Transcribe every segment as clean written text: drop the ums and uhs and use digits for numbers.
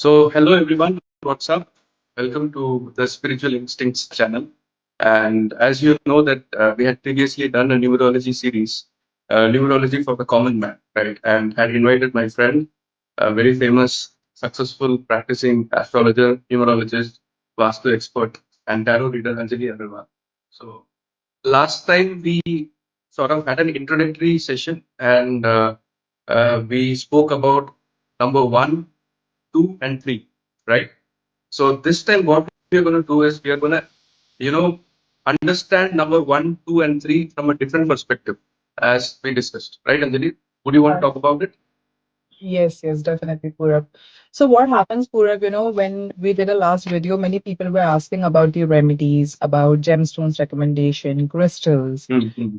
Hello everyone, what's up? Welcome to the Spiritual Instincts channel. And as you know that we had previously done a numerology series, numerology for the common man, right? And had invited my friend, a very famous, successful practicing astrologer, numerologist, Vastu Expert, and tarot reader Anjalli Agrawal. So last time we sort of had an introductory session and we spoke about number one, two, and three, right? So this time, what we're going to do is we are going to, you know, understand number one, two, and three from a different perspective, as we discussed, right, Anjali? Would you want to Uh, talk about it? yes, definitely, Purab. So what happens, Purab, when we did a last video, many people were asking about the remedies, about gemstones recommendation, crystals.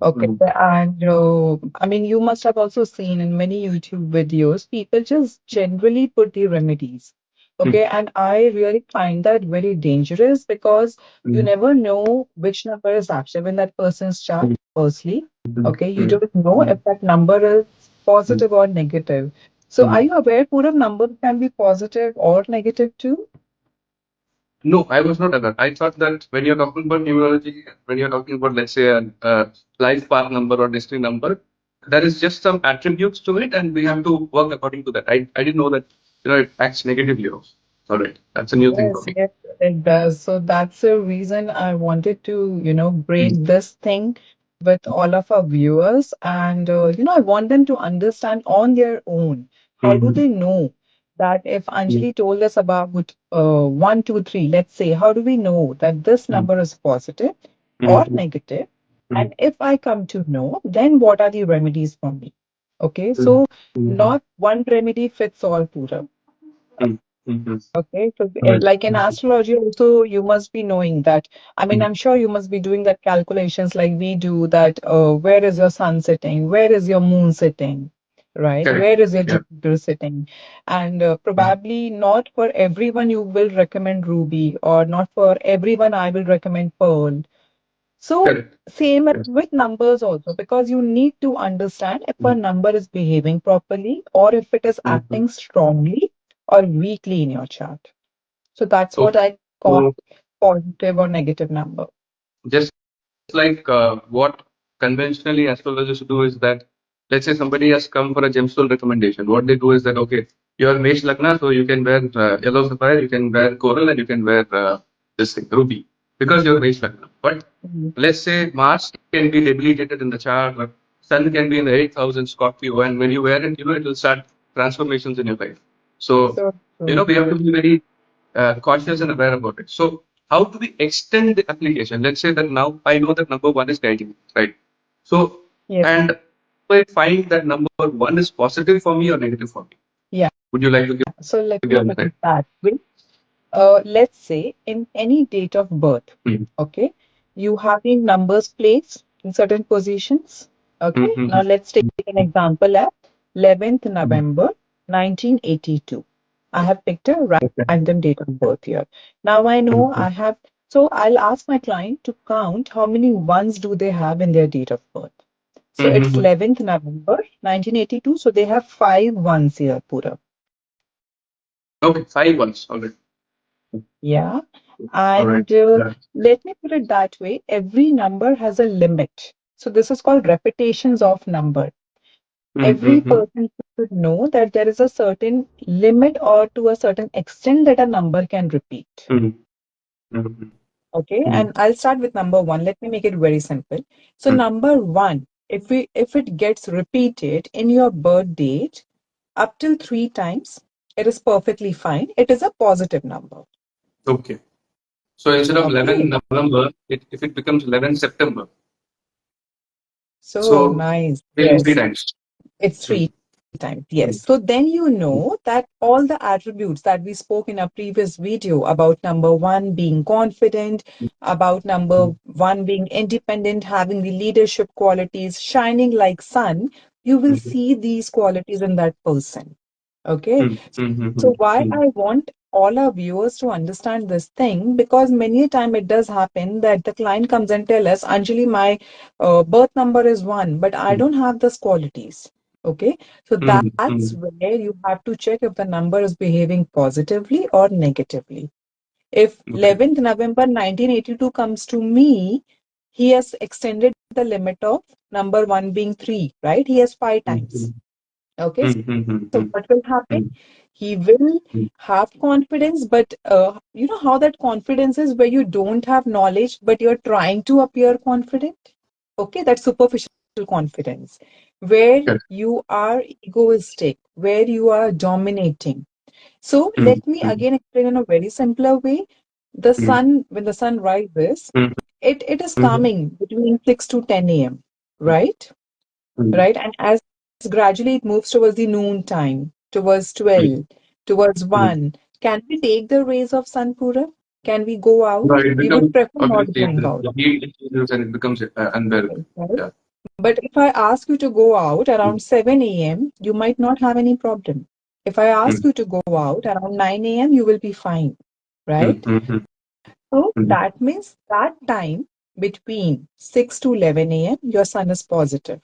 Okay, Mm-hmm. and I mean, you must have also seen in many YouTube videos, people just generally put the remedies. Okay, and I really find that very dangerous because you never know which number is active in that person's chart, firstly. Okay, you don't know if that number is positive or negative. So are you aware, Pooram, numbers can be positive or negative too? No, I was not aware. I thought that when you're talking about numerology, when you're talking about, let's say, a life path number or destiny number, there is just some attributes to it, and we have to work according to that. I didn't know that, it acts negatively also. All right, that's a new thing for Yes, me. yes, it does. So that's the reason I wanted to, break this thing with all of our viewers. And, I want them to understand on their own. How do Mm-hmm. they know that if Anjali told us about 1, 2, 3, let's say, how do we know that this number is positive or Mm-hmm. negative? And if I come to know, then what are the remedies for me? Okay, so Mm-hmm. not one remedy fits all, Pooja. Mm-hmm. Okay, so Right. like in astrology, also you must be knowing that. I mean, I'm sure you must be doing that calculations like we do that. Where is your sun sitting? Where is your moon sitting? Right? Correct. Where is your Yeah. Jupiter sitting? And probably not for everyone you will recommend ruby, or not for everyone I will recommend pearl. So Correct. same Yes. with numbers also, because you need to understand if a number is behaving properly or if it is Mm-hmm. acting strongly or weakly in your chart. So that's what Okay. I call So positive or negative number. just like what conventionally astrologers do is that, let's say somebody has come for a gemstone recommendation. What they do is that, okay, you are Mesh Lagna, so you can wear yellow sapphire, you can wear coral, and you can wear this thing, ruby, because you're Mesh Lagna. But Mhm. let's say Mars can be debilitated in the chart, or Sun can be in the 8,000 Scorpio, and when you wear it, it will start transformations in your life. So, So true. we have to be very cautious and aware about it. So, how do we extend the application? Let's say that now I know that number one is guiding me, right? So, Yes. and I find that number one is positive for me or negative for me. Yeah. Would you like to So let give me your put it insight? that way. Let's say in any date of birth, Mm-hmm. okay, you have the numbers placed in certain positions. Okay. Now Mm-hmm. let's take an example at 11th November 1982. I have picked a Okay. random date of birth here. Now I know I have, so I'll ask my client to count how many ones do they have in their date of birth. So it's Mm-hmm. 11th November 1982. So they have five ones here, Pura. Okay, five ones. All right. Yeah. All right. And Yeah. let me put it that way, every number has a limit. So this is called repetitions of number. Every Mm-hmm. person should know that there is a certain limit or to a certain extent that a number can repeat. Mm-hmm. Okay, Mm-hmm. and I'll start with number one. Let me make it very simple. So number one, if it gets repeated in your birth date up till three times, it is perfectly fine. It is a positive number. Okay. So instead of Okay, 11 November, if it becomes 11 September, so so nice. maybe three Yes. times. It's Mm. three times, yes. So then you know that all the attributes that we spoke in our previous video about number one being confident, about number one being independent, having the leadership qualities, shining like sun, you will see these qualities in that person. Okay. So why I want all our viewers to understand this thing, because many a time it does happen that the client comes and tell us, Anjali, my birth number is one, but I don't have those qualities. Okay, so that's where you have to check if the number is behaving positively or negatively. If Okay. 11th November 1982 comes to me, he has extended the limit of number one being 3, right? He has 5 times. Okay, so what will happen? He will have confidence, but you know how that confidence is where you don't have knowledge, but you're trying to appear confident. Okay, that's superficial confidence, where you are egoistic, where you are dominating. So let me again explain in a very simpler way. The sun, when the sun rises, it is coming between 6 to 10 a.m., right? Right? And as gradually it moves towards the noon time, towards 12, towards 1, can we take the rays of sun, Pura? Can we go No, out? it We would becomes prefer not obviously going out, the heat increases and it becomes unbearable. right? Yeah. But if I ask you to go out around 7 a.m., you might not have any problem. If I ask you to go out around 9 a.m., you will be fine, right? So that means that time between 6 to 11 a.m., your sun is positive.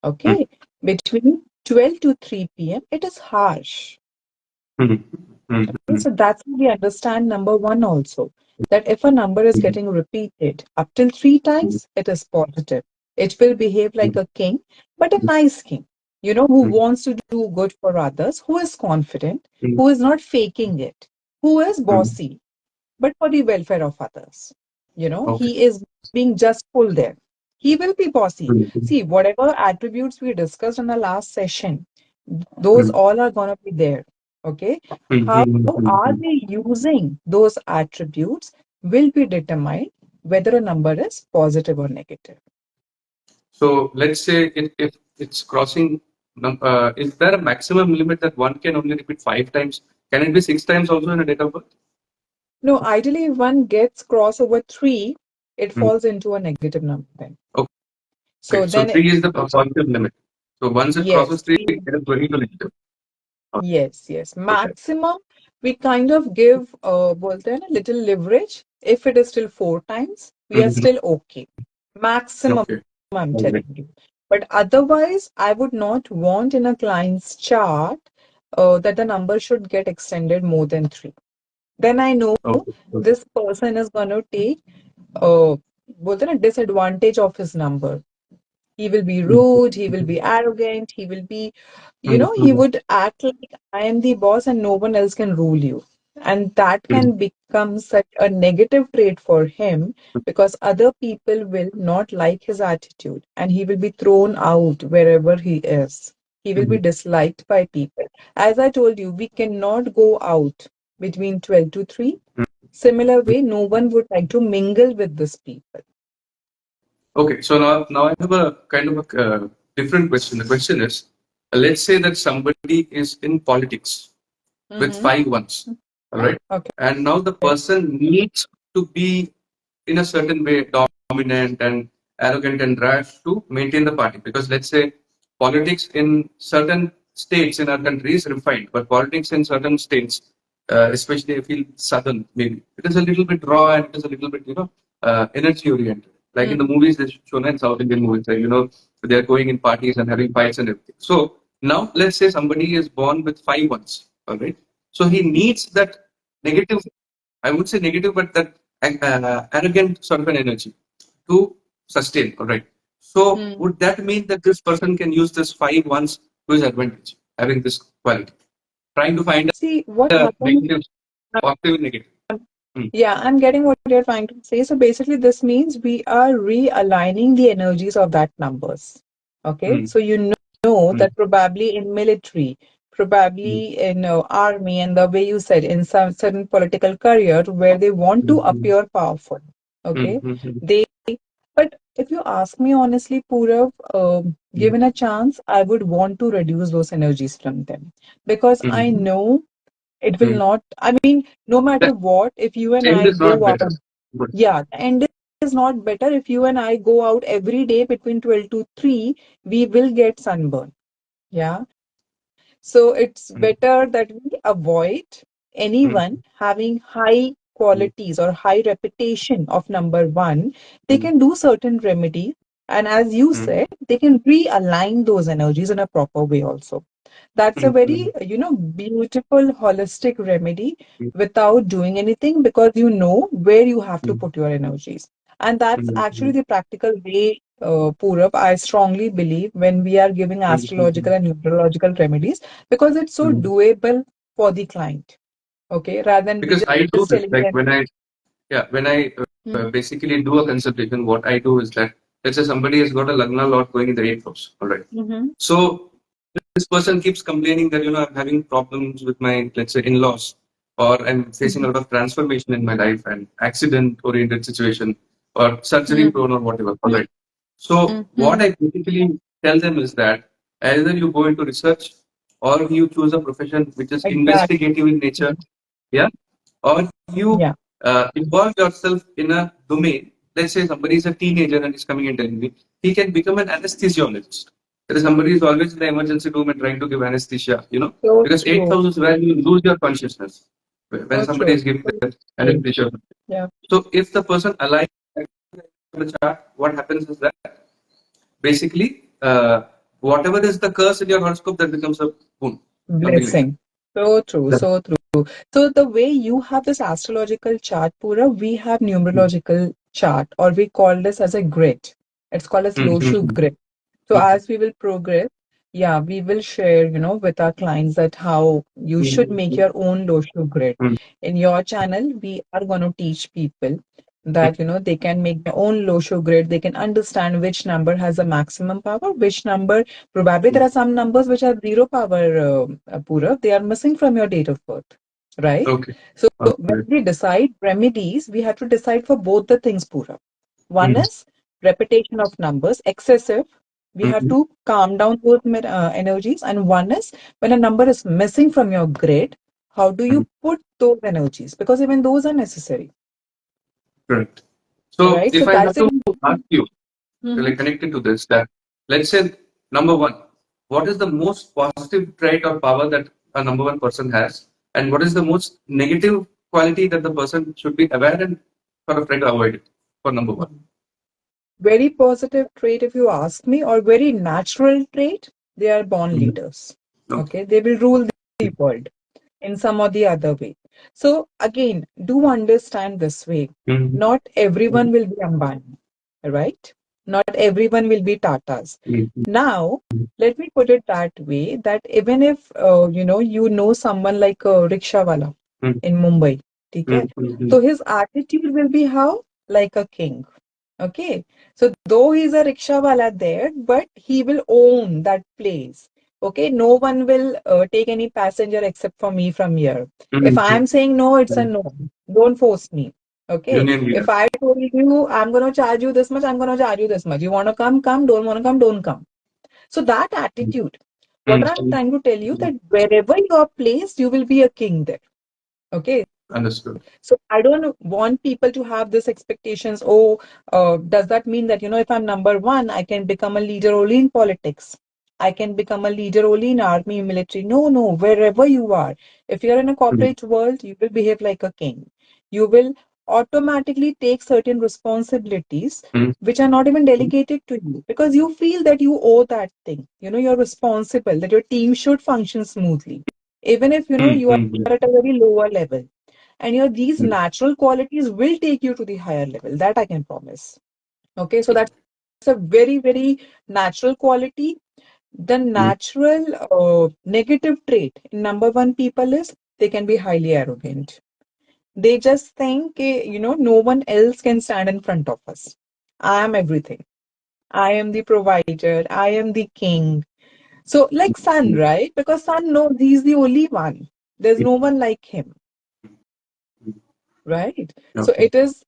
Okay. Between 12 to 3 p.m., it is harsh. Okay. So that's how we understand number one also. That if a number is getting repeated up till 3 times, it is positive. It will behave like a king, but a nice king, you know, who wants to do good for others, who is confident, who is not faking it, who is bossy, but for the welfare of others. You know, Okay. he is being just full there. He will be bossy. See, whatever attributes we discussed in the last session, those all are going to be there. Okay. How are they using those attributes will be determined whether a number is positive or negative. So let's say if it's crossing, is there a maximum limit that one can only repeat 5 times? Can it be 6 times also in a date of birth? No, ideally, if one gets cross over 3, it falls into a negative number then. Okay. So So then, 3 is the positive limit. So once it crosses yes, 3, 3. it is going to negative. Yes, yes. Okay. Maximum, we kind of give बोलते हैं ना, little leverage. If it is still 4 times, we are Mhm. still okay. Maximum, Okay. I'm telling All right. you. But otherwise, I would not want in a client's chart that the number should get extended more than 3. Then I know Okay. this person is going to take बोलते हैं ना, disadvantage of his number. He will be rude, he will be arrogant, he will be, you know, he would act like I am the boss and no one else can rule you. And that can become such a negative trait for him because other people will not like his attitude and he will be thrown out wherever he is. He will be disliked by people. As I told you, we cannot go out between 12 to 3. Similar way, no one would like to mingle with these people. Okay, so now I have a kind of a different question. The question is, let's say that somebody is in politics with Mm-hmm. 5 ones, all right, Okay. and now the person needs to be in a certain way dominant and arrogant and rash to maintain the party. Because let's say politics in certain states in our country is refined, but politics in certain states, especially I feel southern, maybe it is a little bit raw and it is a little bit energy oriented. Like in the movies they shown in South Indian movies, they are going in parties and having fights and everything. So now let's say somebody is born with 5 ones, all right. So he needs that negative, I would say negative, but that arrogant sort of an energy to sustain. All right. So Mm. would that mean that this person can use this 5 ones to his advantage, having this quality, trying to find See, what a happens, negative, positive, and negative? Hmm. yeah, I'm getting what you're trying to say. So basically, this means we are realigning the energies of that numbers. Okay, Hmm. so you know Hmm. that probably in military, Hmm. probably in army, and the way you said in some certain political career where they want to Hmm. appear powerful. Hmm. Okay, Hmm. Hmm. they. But if you ask me honestly, Purav, given a chance, I would want to reduce those energies from them because Hmm. I Hmm. know it will Hmm. not, I mean, no matter The what, if you and end I is not go out, better. Good. yeah, the end is not better. If you and I go out every day between 12 to 3, we will get sunburn. Yeah. So it's Hmm. better that we avoid anyone Hmm. having high Hmm. qualities or high reputation of number one. They Hmm. can do certain remedies And as you said, they can realign those energies in a proper way also. That's a very, beautiful holistic remedy without doing anything, because you know where you have to put your energies. And that's actually the practical way, Purab, I strongly believe when we are giving astrological and numerological remedies, because it's so doable for the client. Okay, rather than Because I do just this, telling like them. when I basically do a consultation, what I do is that, let's say somebody has got a Lagna lot going in the 8th house, all right. Mm-hmm. So this person keeps complaining that, I'm having problems with my, let's say, in-laws, or I'm facing a lot of transformation in my life and accident-oriented situation, or surgery-prone, or whatever, all right. So what Mm-hmm. I basically tell them is that either you go into research, or you choose a profession which is Exactly. investigative in nature, yeah, or you Yeah. involve yourself in a domain. Let's say somebody is a teenager and is coming and telling me he can become an anesthesiologist. There is somebody who is always in the emergency room and trying to give anesthesia, So because eighth true. house is where you lose your consciousness when So somebody true. is giving So the true. anesthesia. Yeah. So if the person aligns the chart, what happens is that basically whatever is the curse in your horoscope, that becomes a boon, something like that. Blessing. So true. That- So true. So the way you have this astrological chart, Pura, we have numerological chart, or we call this as a grid. It's called as Mm, mm, Loshu mm, grid. So mm, as we will progress, yeah, we will share, with our clients that how you should make mm, your own Loshu grid. mm, In your channel, we are going to teach people that, they can make their own Loshu grid. They can understand which number has the maximum power, which number, probably there mm. are some numbers which are zero power, Pura. They are missing from your date of birth, right? Okay. So when Okay. we decide remedies, we have to decide for both the things, Pura. One Mm, is repetition of numbers, excessive. We have mm, to calm down those energies. And one is when a number is missing from your grid, how do mm. you put those energies? Because even those are necessary, Correct. So right? So if I that's have the to ask you, reason. like connected to this, that let's say number one, what is the most positive trait or power that a number one person has, and what is the most negative quality that the person should be aware and sort of try to avoid it for number one? Very positive trait, if you ask me, or very natural trait, they are born Mhm. leaders. Okay. Okay, they will rule the world in some or the other way. So again, do understand this way. Mhm. Not everyone will be Ambani, right? Not everyone will be Tatas. Mhm. Now, let me put it that way, that even if someone like a rickshawala Mhm. in Mumbai, okay? Mhm. So his attitude will be how? Like a king. Okay. So though he's a rickshawala there, but he will own that place. Okay. No one will take any passenger except for me from here. If Mhm. I'm saying no, it's a no. Don't force me. Okay. Union leader. If I told you I'm going to charge you this much, I'm going to charge you this much. You want to come, come. Don't want to come, don't come. So that attitude, what I'm Mhm. trying to tell you, that wherever you are placed, you will be a king there. Okay. Understood. So I don't want people to have this expectations. Oh, does that mean that, if I'm number one, I can become a leader only in politics? I can become a leader only in army, military. No, no, wherever you are. If you're in a Mhm. corporate world, you will behave like a king. You will automatically take certain responsibilities Mhm. which are not even delegated to you, because you feel that you owe that thing. You're responsible, that your team should function smoothly. Even if, you are Mhm. at a very lower level, and these natural qualities will take you to the higher level, that I can promise. Okay, so that's a very, very natural quality. The Mhm. natural negative trait in number one people is they can be highly arrogant. They just think, no one else can stand in front of us. I am everything. I am the provider. I am the king. So like sun, right? Because sun knows he's the only one. There's no one like him. Right. So Okay. it is,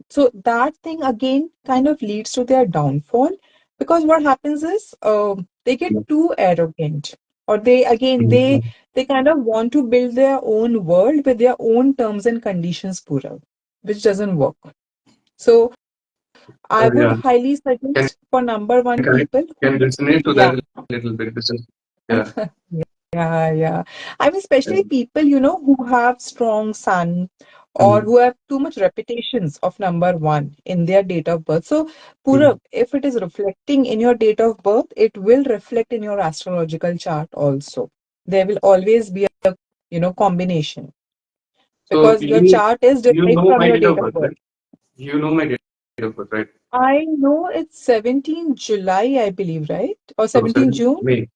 so that thing again kind of leads to their downfall, because what happens is they get too arrogant, or Mhm. they kind of want to build their own world with their own terms and conditions, Pura, which doesn't work. So I would Yeah. highly Can suggest for number I one connect? people Can who, resonate to yeah, that a little bit. This is, yeah. yeah, yeah. I mean, especially people, who have strong sun or who have too much repetitions of number one in their date of birth. So, Purab, if it is reflecting in your date of birth, it will reflect in your astrological chart also. There will always be a combination So because your chart is you derived know from my your date date of of birth, birth. right? You know my date of birth, right? I know it's 17 July, I believe, right? Or So 17 June? May,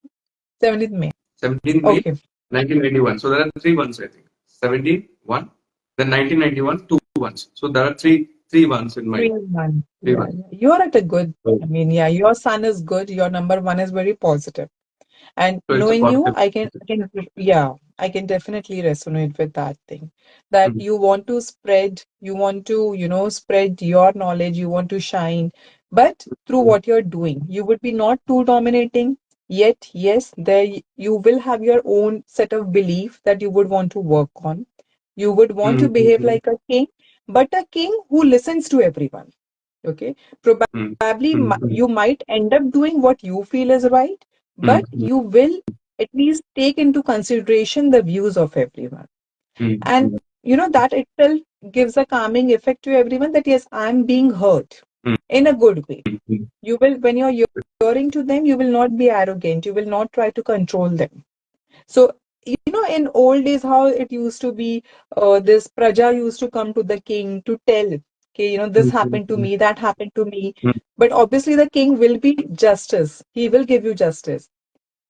17th May. 17 May, Okay. 1991. So there are 3 months, I think. 17, 1, then 1991, 2 months. So there are three months in my 3 months. three Yeah, months. yeah. You're at a good, So, I mean, yeah, your sun is good. Your number one is very positive. And so it's a knowing you, positive. yeah, I can definitely resonate with that thing. That Mm, you want to spread, you want to, spread your knowledge, you want to shine, but through mm, what you're doing, you would be not too dominating. Yet, yes, you will have your own set of belief that you would want to work on. You would want to mm, behave mm, like a king, but a king who listens to everyone. Okay. mm, Probably mm, mm, you might end up doing what you feel is right, mm, but mm, you will at least take into consideration the views of everyone. mm, And mm, that itself gives a calming effect to everyone that yes, I'm being heard mm, in a good way. mm, mm. You will, when you're hearing to them, you will not be arrogant. You will not try to control them. So, in old days, how it used to be, this Praja used to come to the king to tell, okay, this Mm, mm, happened to mm. me, that happened to me. Mm. But obviously, the king will be justice. He will give you justice.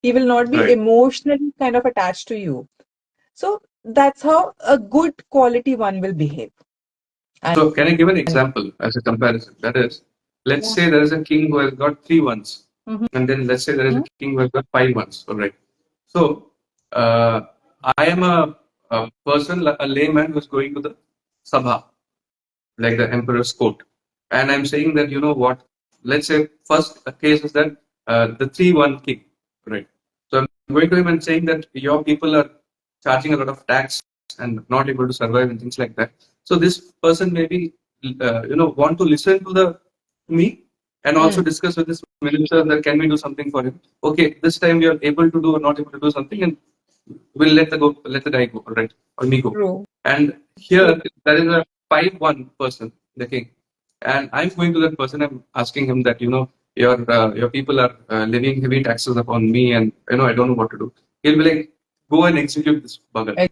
He will not be Right. emotionally kind of attached to you. So, that's how a good quality one will behave. And So can I give an example as a comparison? That is, let's yeah. say there is a king who has got 3 months, Mhm. and then let's say there is a king who has got 5 months. All right. So uh, I am a person, a layman who's going to the sabha, like the emperor's court, and I'm saying that what? Let's say first case is that the 3-1 king, right? So I'm going to him and saying that your people are charging a lot of tax and not able to survive and things like that. So this person maybe want to listen to the me and also Mm, discuss with this minister that can we do something for him. Okay, this time we are able to do or not able to do something, and we'll let the guy go, right, or me go. true. And here there is a 5-1 person, the king, and I'm going to that person. I'm asking him that your people are levying heavy taxes upon me, and I don't know what to do. He'll be like, go and execute this bugger.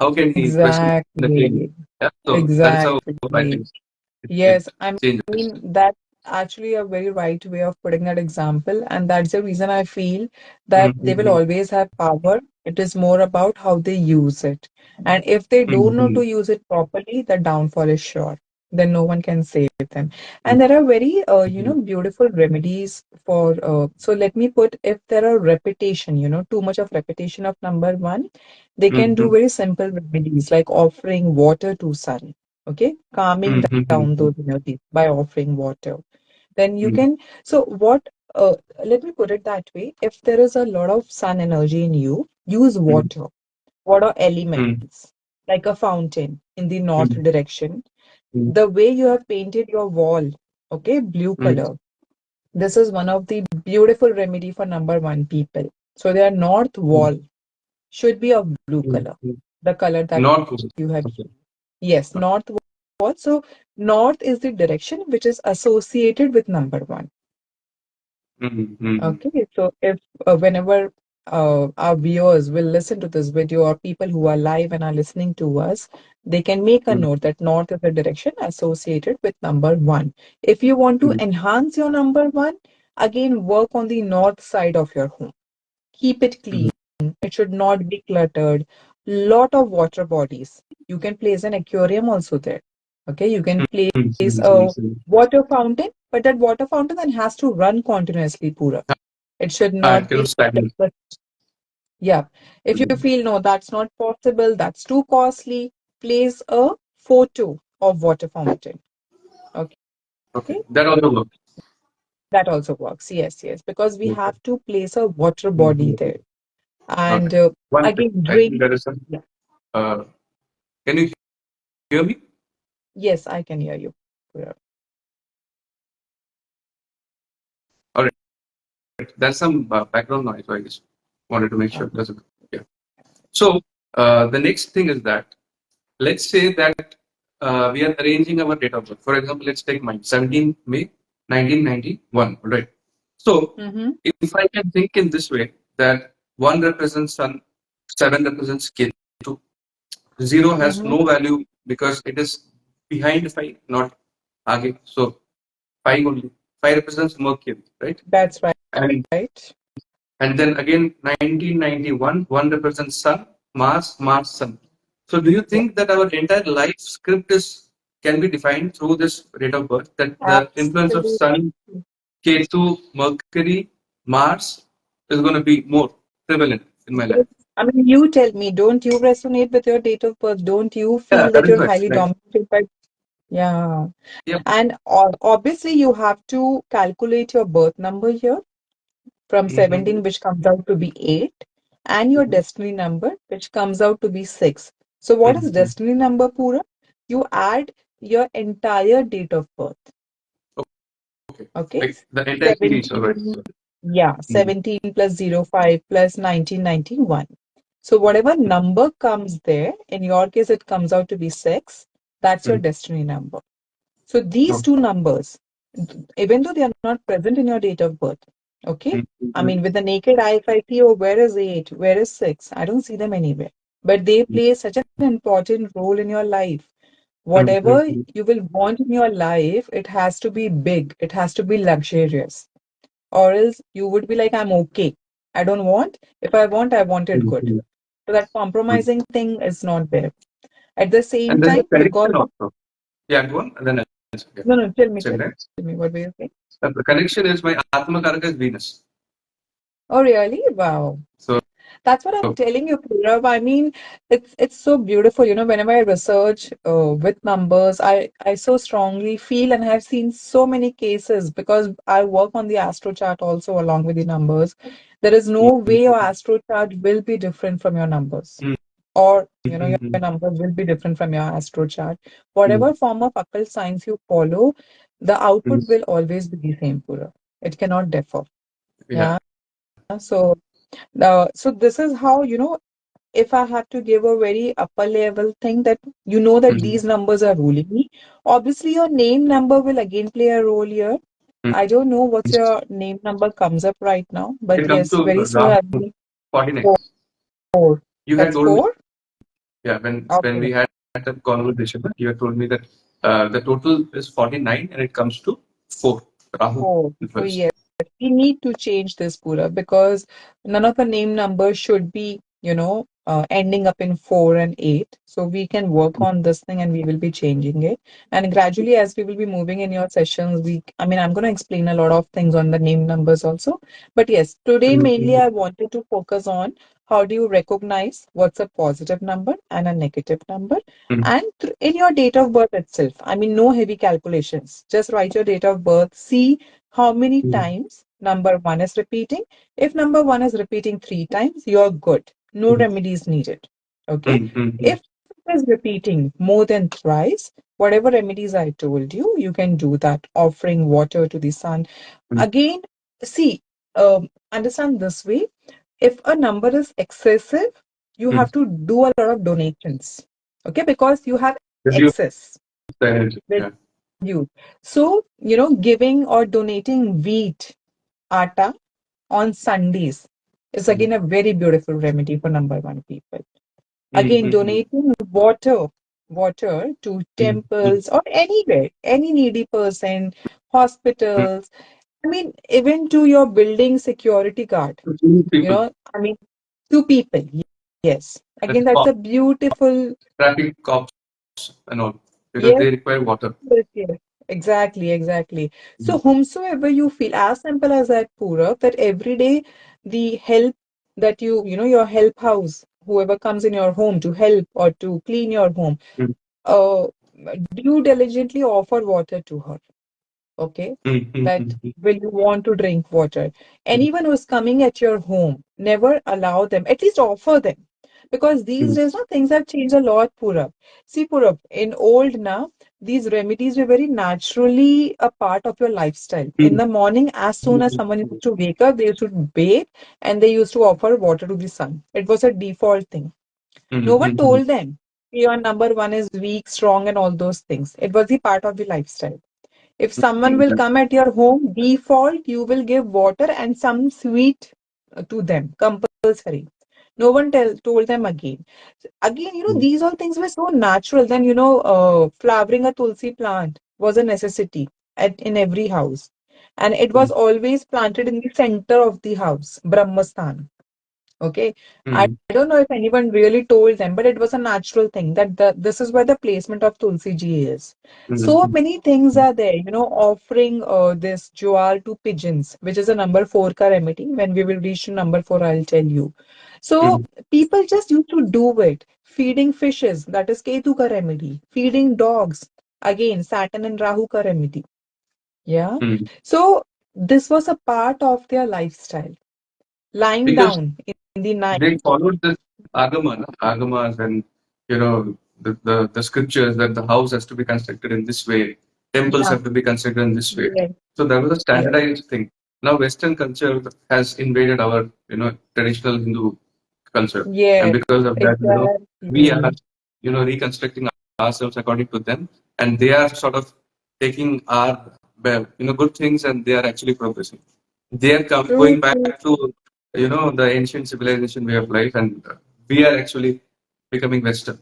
How can he question the king? Exactly. Yeah, so that's how I Exactly. think it Yes, I changes. mean, that's actually a very right way of putting that example. And that's the reason I feel that they will Mm-hmm. always have power. It is more about how they use it. And if they don't know Mm-hmm. to use it properly, the downfall is sure. Then no one can save them. And there are very, beautiful remedies for, so let me put, if there are repetition, too much of repetition of number one, they can do Mm-hmm. very simple remedies like offering water to sun. Okay, calming down Mm-hmm. those energies by offering water. Then you can, so let me put it that way. If there is a lot of sun energy in you, use water. What are elements? Like a fountain in the north direction. The way you have painted your wall, okay, blue color. This is one of the beautiful remedy for number one people. So their north wall should be of blue color, the color that Not good. you have. Okay. Yes, north wall. So north is the direction which is associated with number one. Mm-hmm. Okay, so if whenever our viewers will listen to this video or people who are live and are listening to us, they can make a note that north is the direction associated with number one. If you want to enhance your number one, again work on the north side of your home. Keep it clean. It should not be cluttered. Lot of water bodies. You can place an aquarium also there. Okay, you can place a water fountain, but that water fountain then has to run continuously, Pura. It should It not be cannot stagnate. like, yeah. If you feel no, that's not possible, that's too costly, place a photo of water fountain. Okay, Okay, that also works. that also works. Yes, yes, because we Okay. have to place a water body Mhm. there. Okay. And One thing, again, I think drink. there is some. Yeah. Uh, can you hear me? Yes, I can hear you. Pura. All right. There's some background noise, so I just wanted to make sure Uh, it doesn't. Yeah. So the next thing is that let's say that we are arranging our date of birth. For example, let's take mine, 17 May 1991. All right. So Mm-hmm. if I can think in this way that 1 represents sun, 7 represents Ketu, 0 has Mm-hmm. no value because it is behind 5, not Age. So 5 only. 5 represents Mercury, right? That's And right. and then again 1991, 1 represents Sun, Mars, Sun. So do you Yeah. think that our entire life script is can be defined through this date of birth? That the influence of Absolutely. Sun, Ketu, Mercury, Mars is going to be more prevalent in my life. Yes. I mean, you tell me, don't you resonate with your date of birth? Don't you Yeah, feel that that is you're right. highly Right. dominated by? Yeah. Yep. And obviously, you have to calculate your birth number here from Mm-hmm. 17, which comes out to be 8, and your destiny number, which comes out to be 6. So, what is Mm-hmm. destiny number, Pura? You add your entire date of birth. Okay. Okay. Like the entire series, all right. 17, yeah, Mm-hmm. 17 plus 05 plus 1991. So whatever number comes there, in your case, it comes out to be 6. That's your destiny number. So these two numbers, even though they are not present in your date of birth, okay? I Mm-hmm. mean, with the naked eye, if I see, oh, where is 8? Where is 6? I don't see them anywhere. But they play such an important role in your life. Whatever Mm-hmm. you will want in your life, it has to be big, it has to be luxurious, or else you would be like, I'm okay. I don't want. If I want, I want it good. Mm-hmm. So that compromising thing is not there. At the same And there's a time, because connection also. Yeah, go on, and then I'll say, yeah. no, no, tell me, Say tell next. me, what were you saying? The connection is my Atma Karaka is Venus. Oh, really? Wow. So That's what I'm telling you, Purav. I mean, it's so beautiful. You know, whenever I research with numbers, I so strongly feel, and have seen so many cases because I work on the astro chart also along with the numbers. There is no way your astro chart will be different from your numbers, or you know, your numbers will be different from your astro chart. Whatever form of occult science you follow, the output will always be the same, Purav. It cannot differ. yeah. Yeah. So this is how, you know, if I have to give a very upper level thing, that you know that Mhm. these numbers are ruling me. Obviously, your name number will again play a role here. Mhm. I don't know what's your name number comes up right now, but It comes yes, to very soon Ram I'll be 49. 4. You had That's told me, 4? yeah, when Okay. we had that conversation, you had told me that the total is 49 and it comes to 4. Rahu So influence. yes, we need to change this, Pura, because none of the name numbers should be, you know, ending up in 4 and 8. So we can work on this thing and we will be changing it. And gradually, as we will be moving in your sessions, I mean, I'm going to explain a lot of things on the name numbers also. But yes, today mainly Mhm. I wanted to focus on how do you recognize what's a positive number and a negative number. Mhm. And in your date of birth itself, I mean, no heavy calculations. Just write your date of birth, see how many times number one is repeating. If number one is repeating 3 times, you're good. No remedies needed. Okay. Mhm. Mhm. If it is repeating more than thrice, whatever remedies I told you, you can do that. Offering water to the sun. Again, see, understand this way. If a number is excessive, you Mhm. have to do a lot of donations. Okay, because you have Reduce excess the energy. with Yeah. you. So, you know, giving or donating wheat, atta on Sundays is Mhm. again a very beautiful remedy for number one people. Again, Mhm. donating water to Mhm. Mhm. temples or anywhere, any needy person, hospitals. I mean, even to your building security guard, Mhm. you People, know, I mean, to people. Yes. like Again, that's a beautiful, traffic cops and all, because yes, they require water. yes, yes. Exactly, exactly. So, Mhm. whomsoever you feel, as simple as that, Pura, that every day the help that you know, your help house, whoever comes in your home to help or to clean your home, Mhm. uh, do diligently offer water to her. Okay, Mhm. that Mhm. will you want to drink water? Anyone who's coming at your home, never allow them, at least offer them. Because these Mhm. days, no, things have changed a lot, Purab. See, Purab, in old now, these remedies were very naturally a part of your lifestyle. In Mhm. the morning, as soon as someone used to wake up, they used to bathe and they used to offer water to the sun. It was a default thing. No one Mhm. told them. your number one is weak, strong, and all those things. It was the part of the lifestyle. If someone will Mm, come at your home, default, you will give water and some sweet to them, compulsory. No one told them again. Again, mm, these all things were so natural. Then, flowering a tulsi plant was a necessity in every house. And it was mm, always planted in the center of the house, Brahmastan. Okay. I mm, don't know if anyone really told them, but it was a natural thing that this is where the placement of Tulsi ji is. So mm, many things are there, offering this jowar to pigeons, which is a number four ka remedy. When we will reach to number four, I'll tell you. So mm, people just used to do it. Feeding fishes, that is Ketu ka remedy. Feeding dogs, again, Saturn and Rahu ka remedy. Yeah. mm. So this was a part of their lifestyle. Lying Because down in the night. they followed this agamas, and the scriptures that the house has to be constructed in this way, temples Yeah. have to be constructed in this way. Yes. So that was a Yes. standardized thing. Now Western culture has invaded our traditional Hindu culture, and Yes. because of that, we are Exactly. reconstructing ourselves according to them, and they are sort of taking our good things, and they are actually progressing. They are True, going back true. to the ancient civilization way of life, and we are actually becoming Western.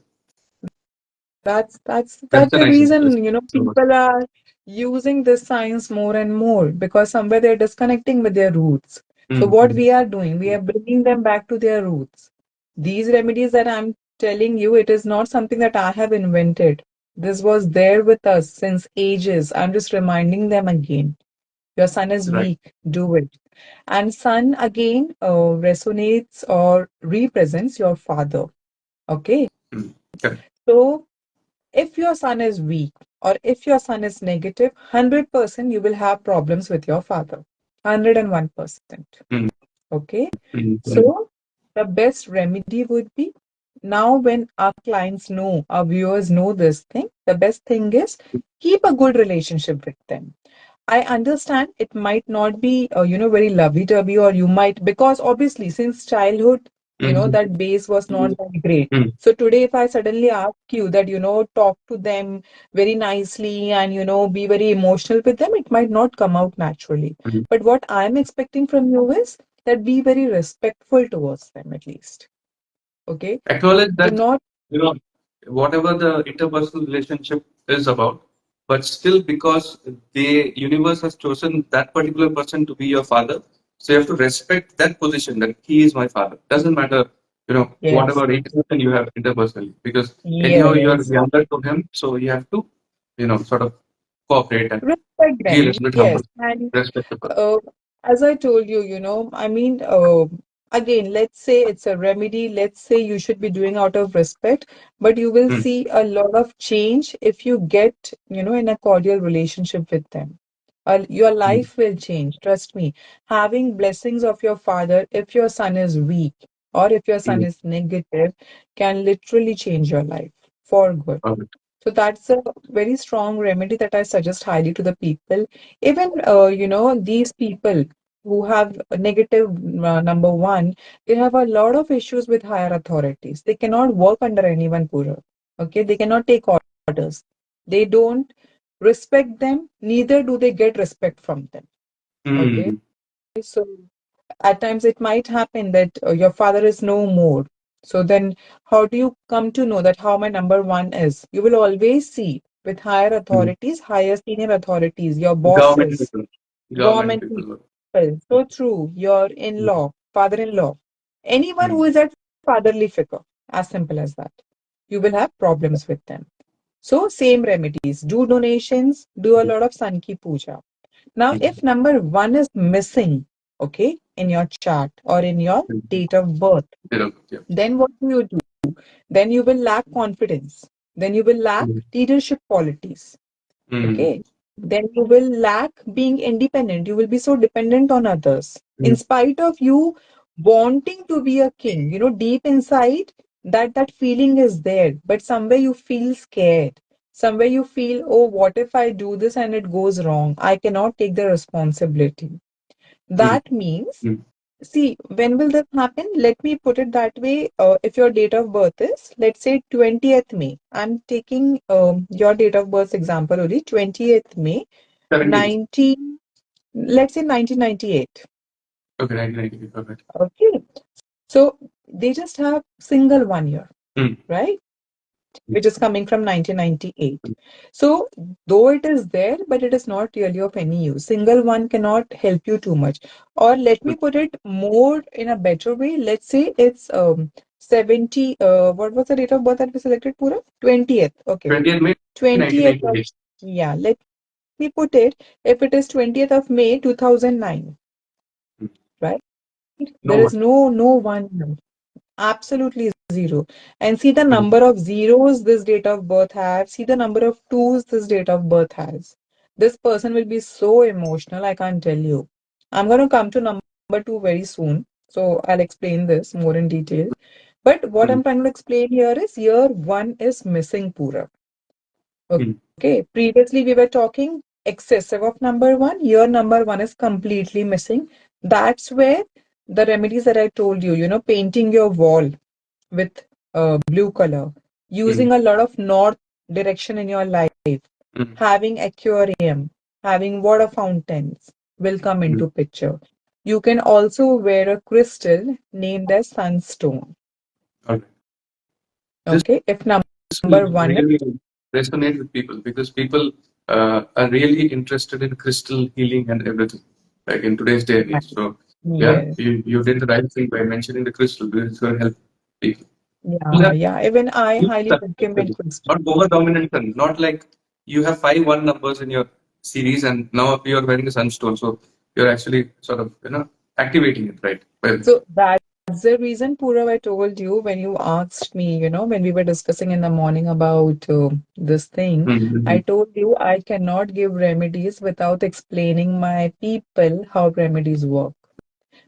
That's That's the the nice thing. reason, So, people are using this science more and more because somewhere they're disconnecting with their roots. So what mm, we are doing, we are bringing them back to their roots. These remedies that I'm telling you, it is not something that I have invented. This was there with us since ages. I'm just reminding them again. Your sun is right. weak, do it. And sun again resonates or represents your father. Okay. Mm, correct. So if your sun is weak or if your sun is negative, 100% you will have problems with your father. 101%. Mm, Okay. mm, mm, So the best remedy would be now when our clients know, our viewers know this thing, the best thing is keep a good relationship with them. I understand it might not be, very lovey-dovey, or you might, because obviously since childhood, mm, that base was not that great. mm, So today, if I suddenly ask you that, talk to them very nicely and, be very emotional with them, it might not come out naturally. mm. But what I'm expecting from you is that be very respectful towards them at least. Okay? Acknowledge Do that not, you know whatever the interpersonal relationship is about, but still, because the universe has chosen that particular person to be your father, so you have to respect that position, that he is my father. Doesn't matter yes, whatever interaction you have interpersonally, because anyhow you are yes. younger to him, so you have to sort of cooperate and Respect be a them. little bit Yes. humble, And respectful. Uh, as I told you, again, let's say it's a remedy. Let's say you should be doing out of respect, but you will Mm, see a lot of change if you get, in a cordial relationship with them. Your mm, life will change. Trust me. Having blessings of your father, if your son is weak or if your son mm. is negative, can literally change your life for good. Alright. So that's a very strong remedy that I suggest highly to the people. Even, these people who have a negative number one, they have a lot of issues with higher authorities. They cannot work under anyone, Pura. Okay, they cannot take orders. They don't respect them, neither do they get respect from them. Okay, Mm, so at times it might happen that your father is no more. So then how do you come to know that how my number one is? You will always see with higher mm. authorities, higher senior authorities, your Government bosses, people, government government people. people. So true. Your in-law, father-in-law, anyone who Mm, is that fatherly figure, as simple as that. You will have problems with them. So same remedies. Do donations, do a mm, lot of Sanki Puja. Now, mm, if number one is missing, okay, in your chart or in your mm. date of birth, Yeah. then what do you do? Then you will lack confidence. Then you will lack Mm, leadership qualities. mm, Okay. Then you will lack being independent. You will be so dependent on others. In mm, spite of you wanting to be a king, deep inside, that feeling is there. But somewhere you feel scared. Somewhere you feel, oh, what if I do this and it goes wrong? I cannot take the responsibility. mm, That means mm. See, when will this happen? Let me put it that way. If your date of birth is, let's say, 20th May. I'm taking your date of birth example only, 20th May, 70s. 19, let's say 1998. Okay, 1990. Perfect. Okay. So they just have single 1 year, Mm. right? Which is coming from 1998. So, though it is there, but it is not really of any use. Single one cannot help you too much. Or let me put it more in a better way. Let's say it's 70. What was the date of birth that we selected, Pura? 20th. Okay. 20th May 20th of, 1998. yeah, let me put it. If it is 20th of May 2009, Mm. right? There No is one. no one. Absolutely zero. And see the Mm. number of zeros this date of birth has. See the number of twos this date of birth has. This person will be so emotional, I can't tell you. I'm going to come to number two very soon. So I'll explain this more in detail. But what Mm. I'm trying to explain here is year one is missing Pura. Mm. Okay. Previously we were talking excessive of number one. Year number one is completely missing. That's where the remedies that I told you, painting your wall with blue color, Mm. using a lot of north direction in your life, Mm. having aquarium, having water fountains will come Mm. into picture. You can also wear a crystal named as sunstone. Okay. This Okay, if will number one is really resonate with people because people are really interested in crystal healing and everything, like in today's day and age. So, yeah, yes, you did the right thing by mentioning the crystal because it's going to help people. yeah, yeah. Even I Use highly that recommend actually. crystal. Not over dominant sun. Not like you have 5 1 numbers in your series and now you're wearing a sunstone. So you're actually sort of activating it, right? Well, So that's the reason, Purav, I told you when you asked me, when we were discussing in the morning about this thing, I mm-hmm. told you I cannot give remedies without explaining my people how remedies work.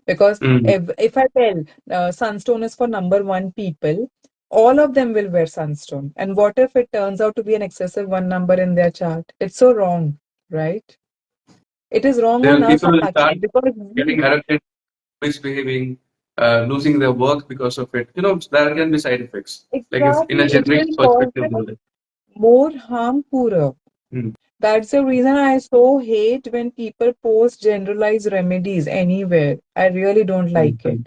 Because Mm-hmm. if I tell sunstone is for number one people, all of them will wear sunstone. And what if it turns out to be an excessive one number in their chart? It's so wrong, right? It is wrong on us People will actually start because getting arrogant, misbehaving, losing their work because of it. There can be side effects. Like if in a exactly, it generic will cause perspective, them more harm, Purav. mm. That's the reason I so hate when people post generalized remedies anywhere. I really don't like it. Mm-hmm.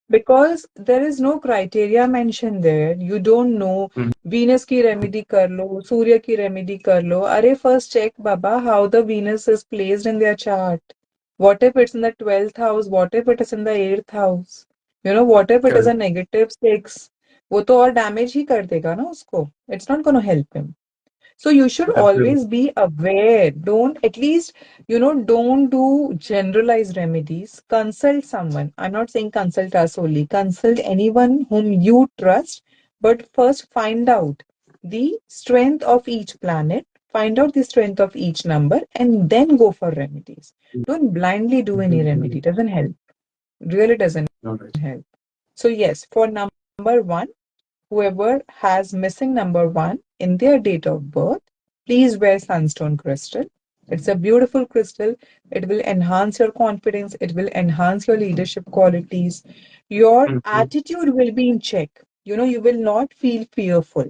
Because there is no criteria mentioned there. You don't know Venus ki remedy kar lo, Surya ki remedy kar lo. Arey, first check, Baba, how the Venus is placed in their chart. What if it's in the 12th house? What if it is in the 8th house? What if it is a Correct. -6? वो तो और damage ही कर देगा ना उसको. It's not going to help him. So you should Absolutely. always be aware. Don't, at least, don't do generalized remedies. Consult someone. I'm not saying consult us only. Consult anyone whom you trust. But first find out the strength of each planet, find out the strength of each number, and then go for remedies. Don't blindly do any remedy. Doesn't help. Really doesn't All right. help. So yes, for number one, whoever has missing number one in their date of birth, please wear sunstone crystal. It's a beautiful crystal. It will enhance your confidence. It will enhance your leadership qualities. Your Mm-hmm. attitude will be in check. You will not feel fearful.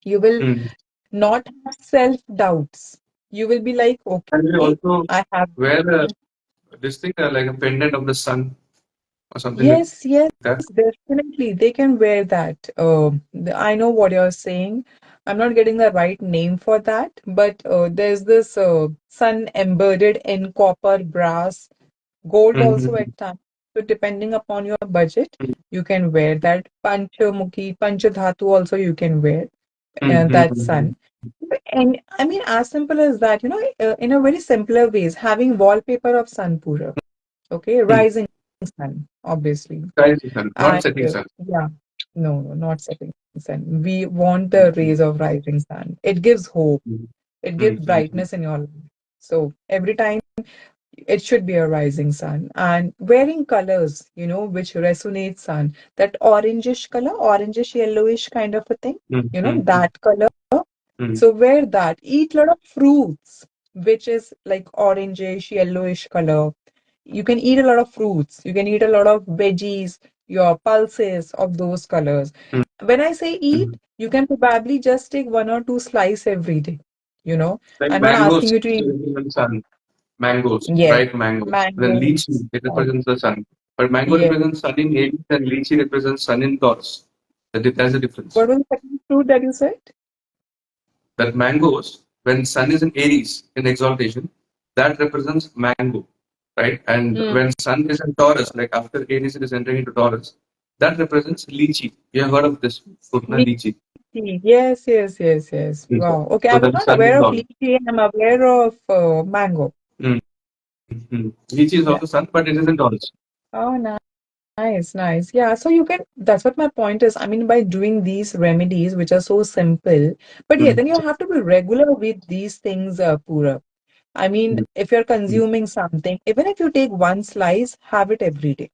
You will Mm-hmm. not have self doubts. You will be like, And we okay, also I have. wear this thing like a pendant of the sun or something like Yes, yes, that. definitely. They can wear that. I know what you're saying. I'm not getting the right name for that, but there's this sun embedded in copper, brass, gold also Mm-hmm. at times. So depending upon your budget, you can wear that. Panchamukhi, Panchadhatu also you can wear that Mm-hmm. sun. And I mean, as simple as that, in a very simpler ways, having wallpaper of Sanpura, okay, rising sun, obviously. Rising sun, not And setting sun. yeah, no, no, not setting sun. We want the rays of rising sun. It gives hope. It gives Mm-hmm. brightness in your life. So every time it should be a rising sun. And wearing colors, which resonate sun, that orangish color, orangish yellowish kind of a thing, Mm-hmm. that color. So wear that. Eat a lot of fruits, which is like orangish, yellowish color. you can eat a lot of fruits, you can eat a lot of veggies, your pulses of those colors. When I say eat, Mhm. you can probably just take one or two slice every day. You know, Like I'm not mangoes asking you to eat. represent sun. Mangoes, Yes, ripe mangoes. Then mangoes. lychee, it represents the sun. But mango Yes. represents sun in Aries and lychee represents sun in Taurus. There's a difference. What was the second fruit that you said? That mangoes, when sun is in Aries in exaltation, that represents mango, right? And Hmm. when sun is in Taurus, like after Aries it is entering into Taurus, that represents lychee. You have heard of this fruit, na? Lychee. Lychee. Yes, yes, yes, yes. Mm. Wow. Okay, I So was that is not sun in aware of Taurus. lychee. I'm aware of mango. Mm. Lychee is Yeah. also sun, but it is in Taurus. Oh, nice, nice. Yeah, so you can, that's what my point is. I mean, by doing these remedies, which are so simple, but yeah, Mm. then you have to be regular with these things, Pura. I mean, Mm. if you're Mm. consuming something, even if you take one slice, have it every day.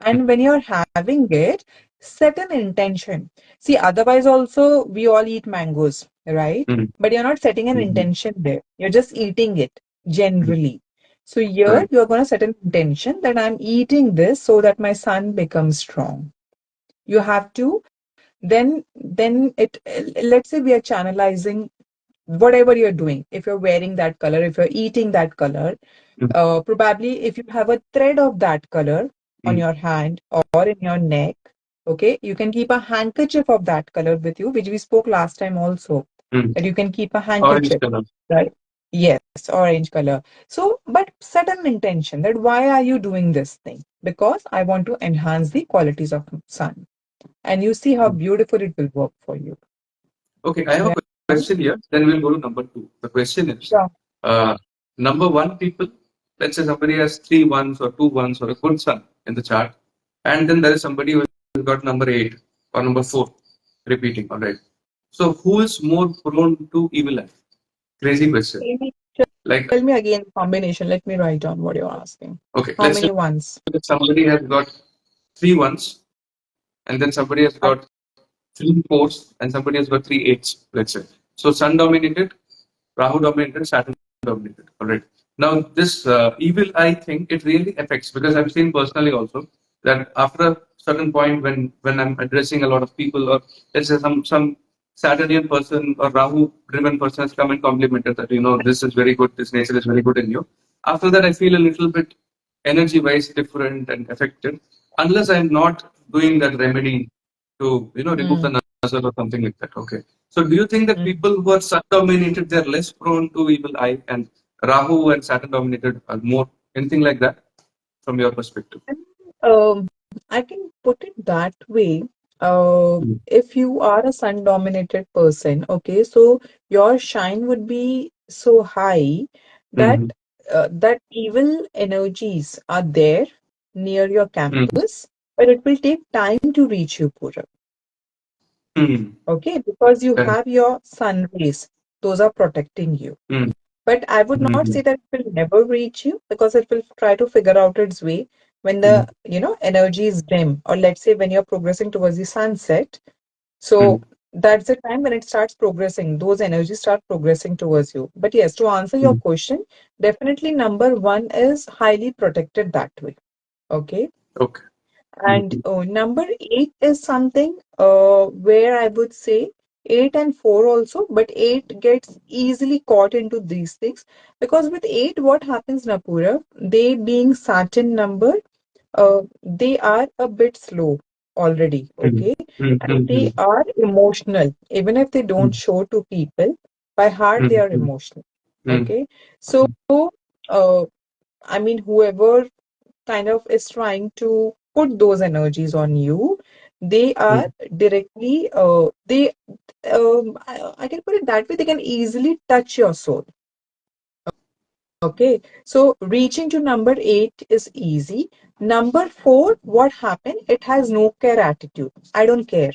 And when you're having it, set an intention. See, otherwise, also, we all eat mangoes, right? Mm. But you're not setting an Mm. intention there. You're just eating it Mm. generally. So, here Right. you're going to set an intention that I'm eating this so that my son becomes strong. You have to, then let's say we are channelizing whatever you're doing. If you're wearing that color, if you're eating that color, Mm. probably if you have a thread of that color on Mm. your hand or in your neck, okay, you can keep a handkerchief of that color with you, which we spoke last time also, Mm. that you can keep a Orange handkerchief, color. right? Yes, orange color. So, but set an intention that why are you doing this thing? Because I want to enhance the qualities of sun. And you see how Mm. beautiful it will work for you. Okay, I have a Right? question here. Then we'll go to number two. The question is, Sure. uh, number one, people. Let's say somebody has three ones or two ones or a good sun in the chart, and then there is somebody who has got number eight or number four repeating. All right. So who is more prone to evil eye? Crazy question. Tell me, Like, tell me again the combination. Let me write down what you're asking. okay, How let's say many ones? that somebody has got three ones, and then somebody has got three fours, and somebody has got three eights. Let's say. So sun dominated, Rahu dominated, Saturn dominated. All right. Now, this evil eye thing, it really affects because I've seen personally also that after a certain point when I'm addressing a lot of people, or let's say some Saturnian person or Rahu driven person has come and complimented that, this is very good, this nature is very good in you. After that, I feel a little bit energy wise different and affected unless I'm not doing that remedy to remove the Mm, nozzle or something like that. Okay. So do you think that mm. people who are Sun dominated they're less prone to evil eye, and Rahu and Saturn dominated are more? Anything like that from your perspective? Um, I can put it that way. Mm. If you are a sun-dominated person, okay, so your shine would be so high that Mm. that evil energies are there near your Mm. campus, but it will take time to reach you, Pura. Mm. Okay, because you Correct. have your sun rays, those are protecting you. Mm. But I would not Mm. say that it will never reach you because it will try to figure out its way when Mm. the, energy is dim, or let's say when you're progressing towards the sunset. Mm. So that's the time when it starts progressing. Those energies start progressing towards you. But yes, to answer your Mm. question, definitely number one is highly protected that way. Okay. Okay. And Mm. number eight is something where I would say eight and four also, but eight gets easily caught into these things because with eight, what happens, Napura? They being Saturn number, they are a bit slow already, Mm. okay? Mm. And they Mm. are emotional, even if they don't Mm. show to people, by heart they Mm. are Mm. emotional, Mm. okay? So, uh, I mean, whoever kind of is trying to put those energies on you, they are Mm. directly I can put it that way, they can easily touch your soul. Okay, so reaching to number eight is easy. Number four, what happened? It has no care attitude. I don't care.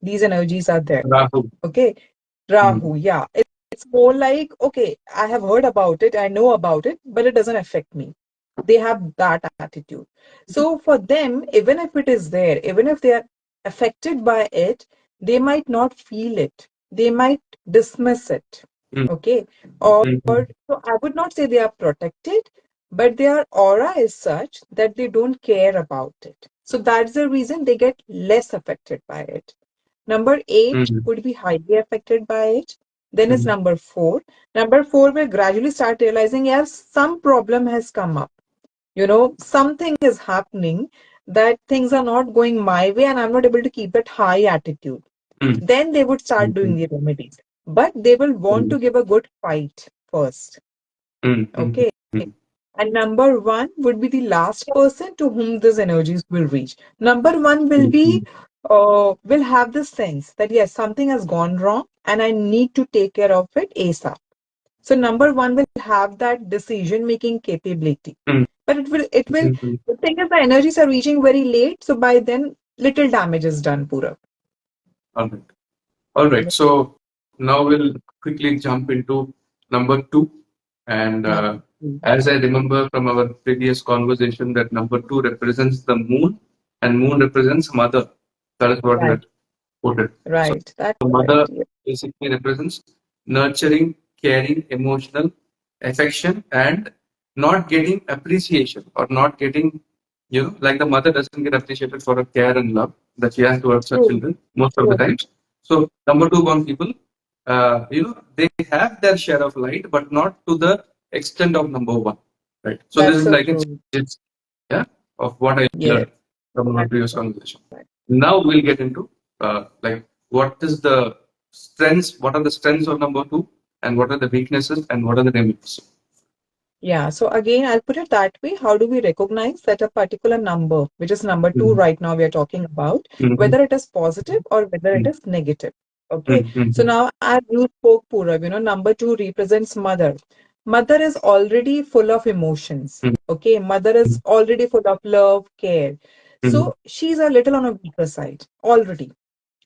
These energies are there. Rahu. Okay, Mm. Rahu, yeah. It's more like, okay, I have heard about it, I know about it, but it doesn't affect me. They have that attitude. So for them, even if it is there, even if they are affected by it, they might not feel it. They might dismiss it. Mm. Okay. Or Mm. so I would not say they are protected, but their aura is such that they don't care about it. So that's the reason they get less affected by it. Number eight Mm, would be highly affected by it. Then is mm, number four. Number four will gradually start realizing, yes, some problem has come up. Something is happening, that things are not going my way and I'm not able to keep that high attitude. mm, Then they would start mm, doing mm, the remedies. But they will want mm, to give a good fight first. mm, mm, Okay. And number one would be the last person to whom these energies will reach. Number one will mm, be, mm, will have this sense that yes, something has gone wrong and I need to take care of it ASAP. So number one will have that decision making capability. mm, But mm, mm. the thing is the energies are reaching very late. So by then, little damage is done, Pura. All right. All right. So now we'll quickly jump into number two. And Number two. as I remember from our previous conversation, that number two represents the moon, and moon represents mother. That is what we Right, had quoted. So right. That's mother right. Yeah. basically represents nurturing, caring, emotional affection, and not getting appreciation or not getting, like the mother doesn't get appreciated for her care and love that she has towards her True, children most of the true. times. So number two born people, they have their share of light, but not to the extent of number one, right? So this That's is so like a true. gist, yeah, of what I Yes. learned from our That's previous right. conversation. Right. Now we'll get into like what are the strengths of number two, and what are the weaknesses, and what are the limits. Yeah, so again, I'll put it that way. How do we recognize that a particular number, which is number two Mm, right now, we are talking about, mm, whether it is positive or whether it mm, is negative? Okay, mm, so mm, now as you spoke, Purav, number two represents mother. Mother is already full of emotions. mm, Okay, mother is already full of love, care. mm, So she's a little on a weaker side already.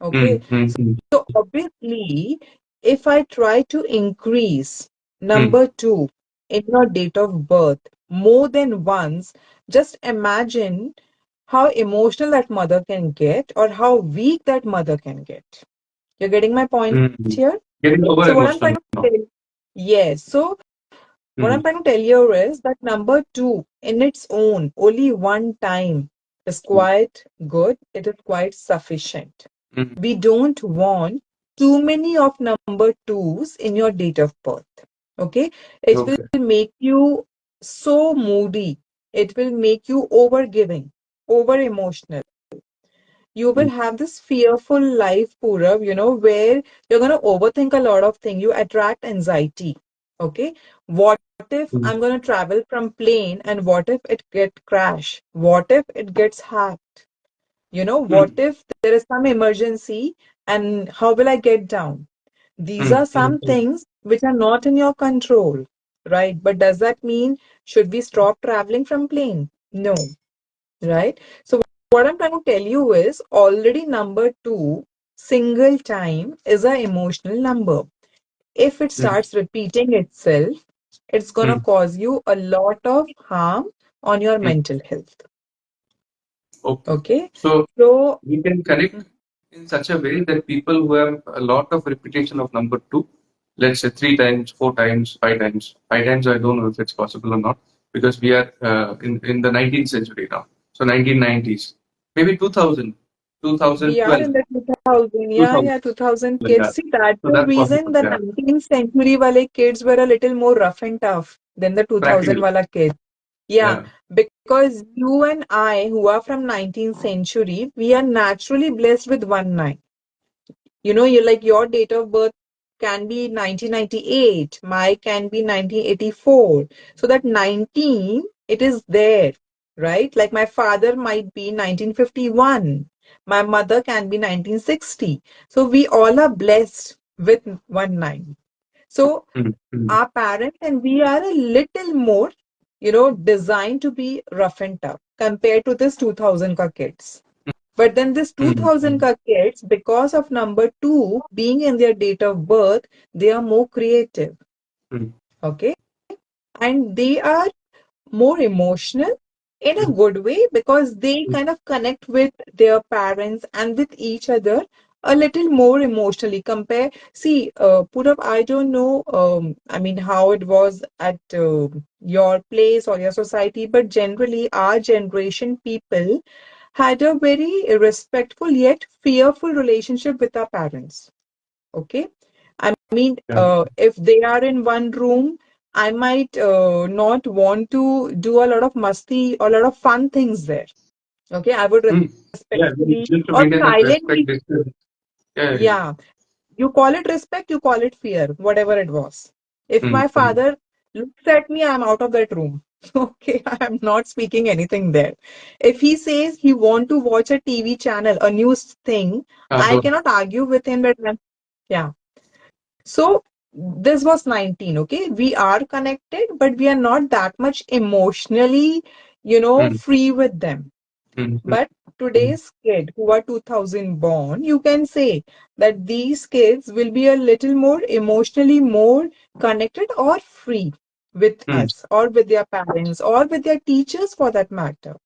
Okay, mm, mm, mm, so obviously, if I try to increase mm, number two in your date of birth more than once, just imagine how emotional that mother can get or how weak that mother can get. You're getting my point mm. here? Getting over So what I'm emotional trying to now. tell, yes. So what I'm Mm, trying to tell you is that number two in its own, only one time is mm, quite good. It is quite sufficient. mm. We don't want too many of number twos in your date of birth. Okay. It will Okay. make you so moody. It will make you over giving, over emotional. You will Mm, have this fearful life, Purav, where you're going to overthink a lot of things. You attract anxiety. Okay. What if mm, I'm going to travel from plane and what if it get crash? What if it gets hacked? What mm, if there is some emergency and how will I get down? These mm, are mm, some things which are not in your control, right? But does that mean should we stop traveling from plane? No, right? So what I'm trying to tell you is already number two, single time is an emotional number. If it mm, starts repeating itself, it's gonna mm, cause you a lot of harm on your mm. mental health. Okay. Okay. So So we can connect in such a way that people who have a lot of repetition of number two, let's say three times, four times, five times. Five times, I don't know if it's possible or not, because we are in the 19th century now. So 1990s, maybe 2000, we are 2012, in the 2000, yeah, 2000. yeah, 2000 Yeah. kids. See, that's So the that's reason possible. the Yeah. 19th century wale kids were a little more rough and tough than the 2000 Practical. wala kids. Yeah, Yeah. because you and I, who are from 19th century, we are naturally blessed with one nine. You like your date of birth can be 1998, my can be 1984. So that 19, it is there, right? Like my father might be 1951. My mother can be 1960. So we all are blessed with one nine. So Mm, mm, our parents and we are a little more, designed to be rough and tough compared to this 2000 ka kids. But then this mm, 2000 mm, ka kids, because of number two being in their date of birth, they are more creative. mm, Okay. And they are more emotional in a mm, good way because they mm, kind of connect with their parents and with each other a little more emotionally compare. See, Purav, I don't know, I mean, how it was at your place or your society, but generally, our generation people had a very respectful yet fearful relationship with our parents. Okay. I mean, Yeah. if they are in one room, I might not want to do a lot of masti or a lot of fun things there. Okay. I would Mm. Yeah, we respectfully used to or maintain that respect silently. distance. Yeah, yeah. Yeah. You call it respect, you call it fear, whatever it was. If Mm, my mm. father looks at me, I'm out of that room. Okay, I am not speaking anything there. If he says he want to watch a TV channel, a news thing, I Don't. cannot argue with him that yeah. So this was 19, okay? We are connected, but we are not that much emotionally, Mm, free with them. mm, mm, But mm, today's kid who are 2000 born, you can say that these kids will be a little more emotionally more connected or free with mm, us or with their parents or with their teachers for that matter.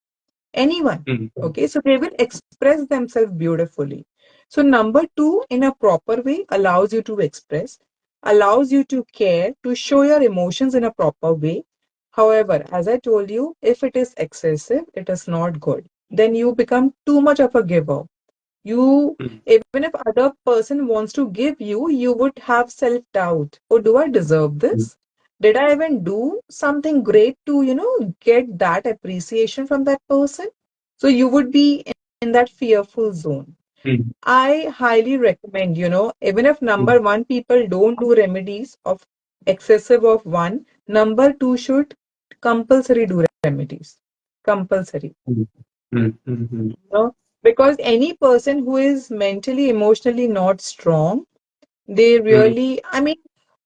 Anyone. mm, Okay, so they will express themselves beautifully. So, number two, in a proper way, allows you to express, allows you to care, to show your emotions in a proper way. However, as I told you, if it is excessive, it is not good. Then you become too much of a giver. You, mm, even if other person wants to give you, you would have self-doubt. Oh, do I deserve mm, this? Did I even do something great to, get that appreciation from that person? So you would be in that fearful zone. mm, I highly recommend, even if mm, number one, people don't do remedies of excessive of one, number two should compulsory do remedies. Compulsory. mm, mm, mm, mm, know, because any person who is mentally, emotionally not strong, they mm, really, I mean,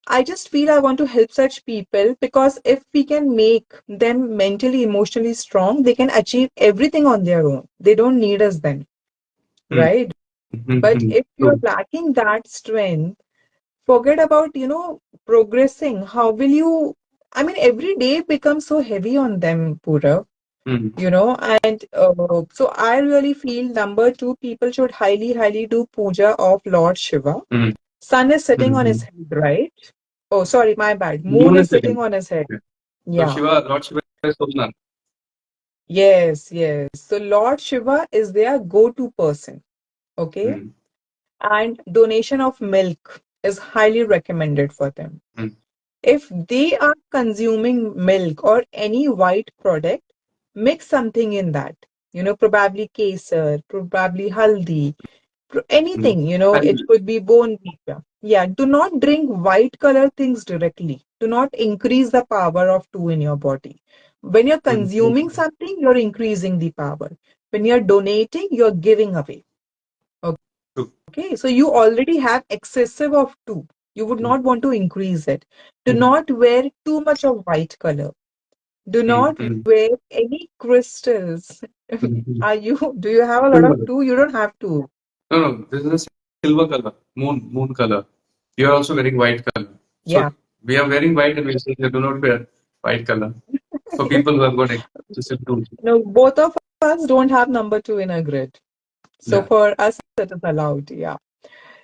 I just feel I want to help such people because if we can make them mentally, emotionally strong, they can achieve everything on their own. They don't need us then, mm, right? mm, But mm. if you're True. lacking that strength, forget about, progressing. How will you? I mean, every day becomes so heavy on them, Pura. Mm, And so I really feel number two, people should highly do puja of Lord Shiva. mm, Sun is sitting mm, on his mm. head, right? Oh, sorry, my bad. Moon Moon is is sitting sitting. on his head. Yeah. So Yeah. Lord Shiva is Somnath. Yes, yes. So Lord Shiva is their go-to person. Okay. Mm, And donation of milk is highly recommended for them. mm, If they are consuming milk or any white product, mix something in that. Probably kesar, probably haldi, mm. anything, it And could be bone meal. Yeah, do not drink white color things directly. Do not increase the power of two in your body. When you're mm, mm, consuming something, you're increasing the power. When you're donating, you're giving away. true. Okay, so you already have excessive of two. You would Mm, not want to increase it. Do mm, not wear too much of white color. Do mm, not mm, wear any crystals. mm, mm. Do you have a lot of Silver. two? You don't have to. No, no, this is a silver color, moon color. You are also wearing white color. Yeah. So we are wearing white and we are saying that do not wear white color for people who have got excessive tools. No, both of us don't have number two in a grid. So Yeah. for us, it is allowed. Yeah.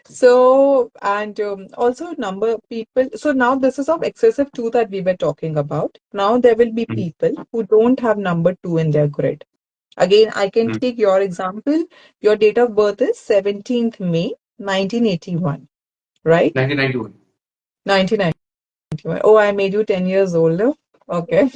So, and also number people. So now this is of excessive two that we were talking about. Now there will be Mm, people who don't have number two in their grid. Again, I can mm. take your example. Your date of birth is 17th May 1981, right? 1991. 1991. Oh, I made you 10 years older. Okay.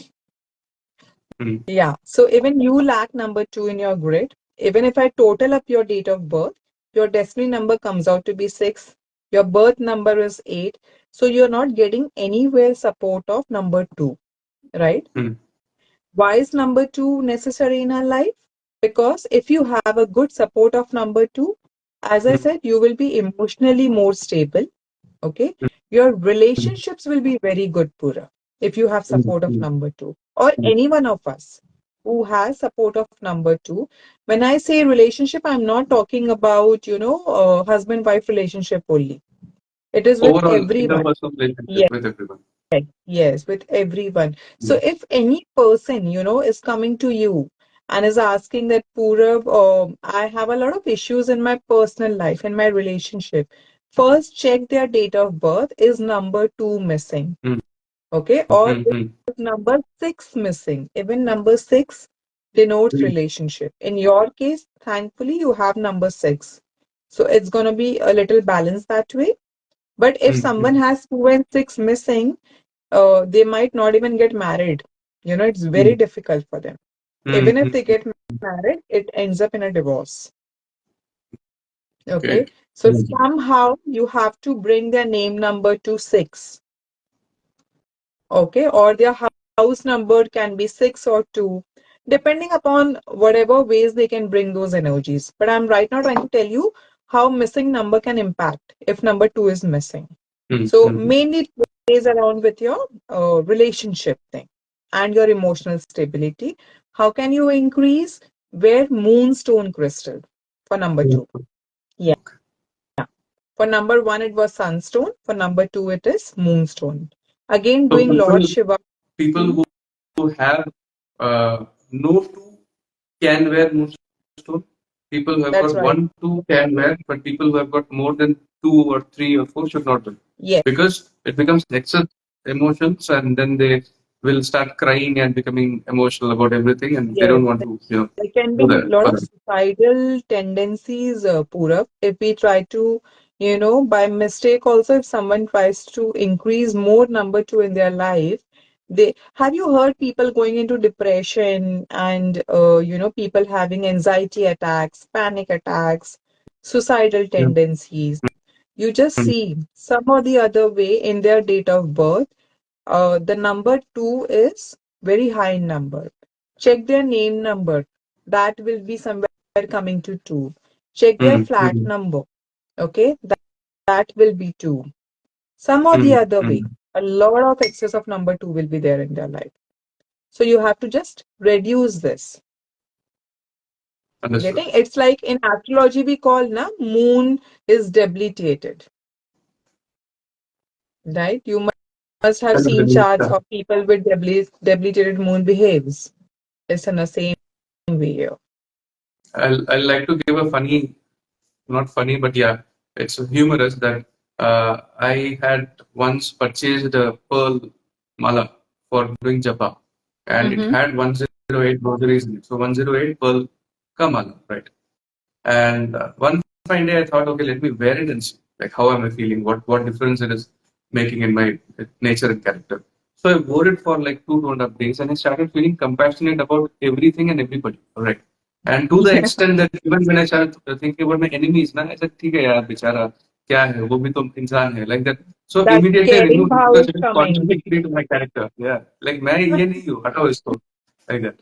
Mm, Yeah. So even you lack number two in your grid. Even if I total up your date of birth, your destiny number comes out to be six. Your birth number is eight. So you're not getting anywhere support of number two, right? mm, Why is number two necessary in our life? Because if you have a good support of number two, as I mm, said, you will be emotionally more stable. Okay. Your relationships will be very good, Pura, if you have mm, support of mm, number two, or mm. any one of us who has support of number two. When I say relationship, I'm not talking about, husband-wife relationship only. It is with Overall, everyone. interpersonal relationship Yes. with everyone. Yes, with everyone. Mm, So if any person, is coming to you and is asking that Purav, I have a lot of issues in my personal life, in my relationship. First, check their date of birth. Is number two missing? mm, Okay, mm, or mm, is number six missing? Even number six denotes mm, relationship. In your case, thankfully, you have number six. So it's going to be a little balanced that way. But if mm, someone mm, has two and six missing, they might not even get married. You know, it's very mm, difficult for them. mm, Even if mm. they get married, it ends up in a divorce. Okay. Okay. So Mm, somehow you have to bring their name number to six. Okay. Or their house number can be six or two, depending upon whatever ways they can bring those energies. But I'm right now trying to tell you how missing number can impact if number two is missing. mm, So mm. mainly it plays around with your relationship thing and your emotional stability. How can you increase? Wear moonstone crystal for number two. Yeah. For number one, it was sunstone. For number two, it is moonstone. Again, So doing Lord people Shiva. people Mhm. who have no two can wear moonstone. People who have That's got right. one two can wear, but people who have got more than two or three or four should not do, Yes, because it becomes excess emotions, and then they will start crying and becoming emotional about everything, and they yes. don't want to There can do be a that lot for of them. suicidal tendencies, Purab, if we try to, by mistake also, if someone tries to increase more number two in their life, they have you heard people going into depression and people having anxiety attacks, panic attacks, suicidal Yeah. tendencies. You just Mm, see some or the other way in their date of birth, the number two is very high number. Check their name number. That will be somewhere coming to two. Check their mm, flat mm, number. Okay, that will be two. Some or the mm, other way. mm. A lot of excess of number two will be there in their life. So you have to just reduce this. Understood. Getting it's like in astrology we call na moon is debilitated, right? You must have seen charts of people with debilitated moon behaves. It's in the same way here. I'll like to give a funny, not funny, but yeah, it's humorous that I had once purchased a pearl mala for doing japa, and it Mm-hmm. had 108 rosaries in it. So 108 pearl ka mala, right? And one fine day I thought, okay, let me wear it and see, like, how am I feeling? What difference it is making in my nature and character. So I wore it for like 2.5 days, and I started feeling compassionate about everything and everybody. All right. And to the Yeah, extent that even when I started thinking about my enemies, na, I said, ठीक है यार बेचारा क्या है वो भी तो इंसान है, like that. So that immediately I caring removed it power because is it is coming. contradictory to my character. Yeah, like मैं ये नहीं हूँ, हटाओ इसको, like that.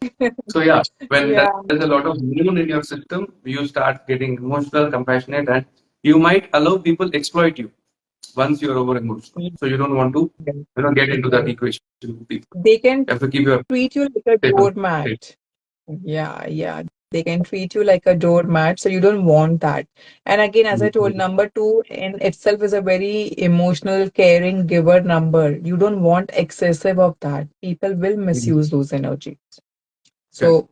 So yeah, when Yeah, there's a lot of moon in your system, you start getting emotional, compassionate, and you might allow people exploit you once you're over emotional. So you don't want to, yes, get into that yes. equation with people. They can You have to keep your treat you like a stable state. doormat. Yeah, yeah. They can treat you like a doormat, so you don't want that. And again, as I told, Mm-hmm. number two in itself is a very emotional, caring giver number. You don't want excessive of that. People will misuse those energies. Correct. So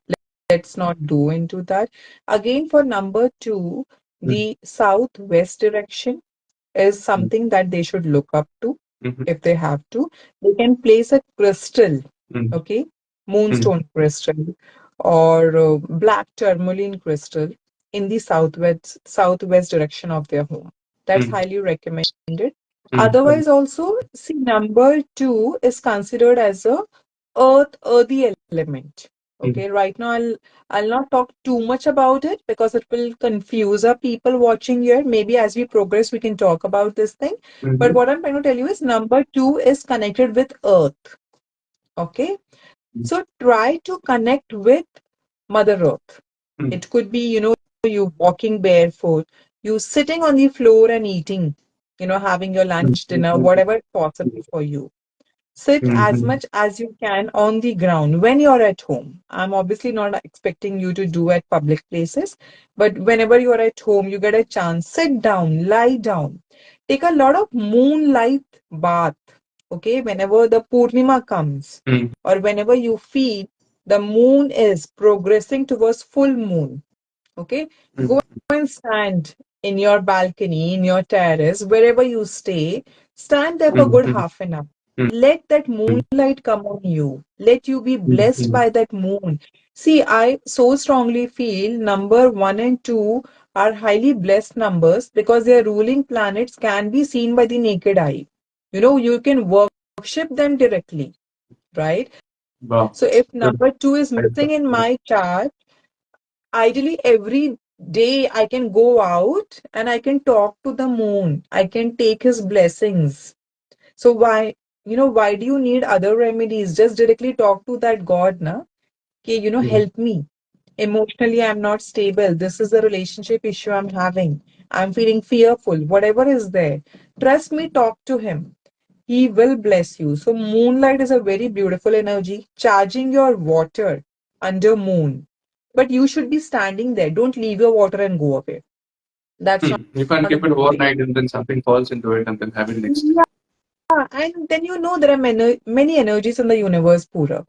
let's not do into that. Again, for number two, the southwest direction is something that they should look up to Mm-hmm. if they have to. They can place a crystal, okay, Mm-hmm. moonstone crystal or black tourmaline crystal in the southwest direction of their home. That's highly recommended. Mm-hmm. Otherwise, also see number two is considered as a earthy element. Okay, right now I'll not talk too much about it because it will confuse our people watching here. Maybe as we progress, we can talk about this thing. But Mm-hmm. what I'm trying to tell you is number two is connected with earth. Okay, so try to connect with Mother Earth. It could be, you walking barefoot, you sitting on the floor and eating, having your lunch, dinner, whatever is possible for you. Sit as Mm-hmm. much as you can on the ground when you're at home. I'm obviously not expecting you to do at public places, but whenever you're at home, you get a chance, sit down, lie down. Take a lot of moonlight bath, okay? Whenever the Purnima comes or whenever you feel. the moon is progressing towards full moon. Okay, go and stand in your balcony, in your terrace, wherever you stay. Stand there for good half an hour. Let that moonlight come on you. Let you be blessed by that moon. See, I so strongly feel number one and two are highly blessed numbers because their ruling planets can be seen by the naked eye. You know, you can worship them directly, right? Wow. So if Good. number two is missing in my chart, ideally every day I can go out and I can talk to the moon. I can take his blessings. So why, why do you need other remedies? Just directly talk to that God, na? Okay, help me. Emotionally, I'm not stable. This is the relationship issue I'm having. I'm feeling fearful. Whatever is there. Trust me, talk to him. He will bless you. So moonlight is a very beautiful energy, charging your water under moon. But you should be standing there. Don't leave your water and go away. That's You can't not a keep it good way. overnight and then something falls into it and then have it next day. Yeah, and then there are many energies in the universe, Pura.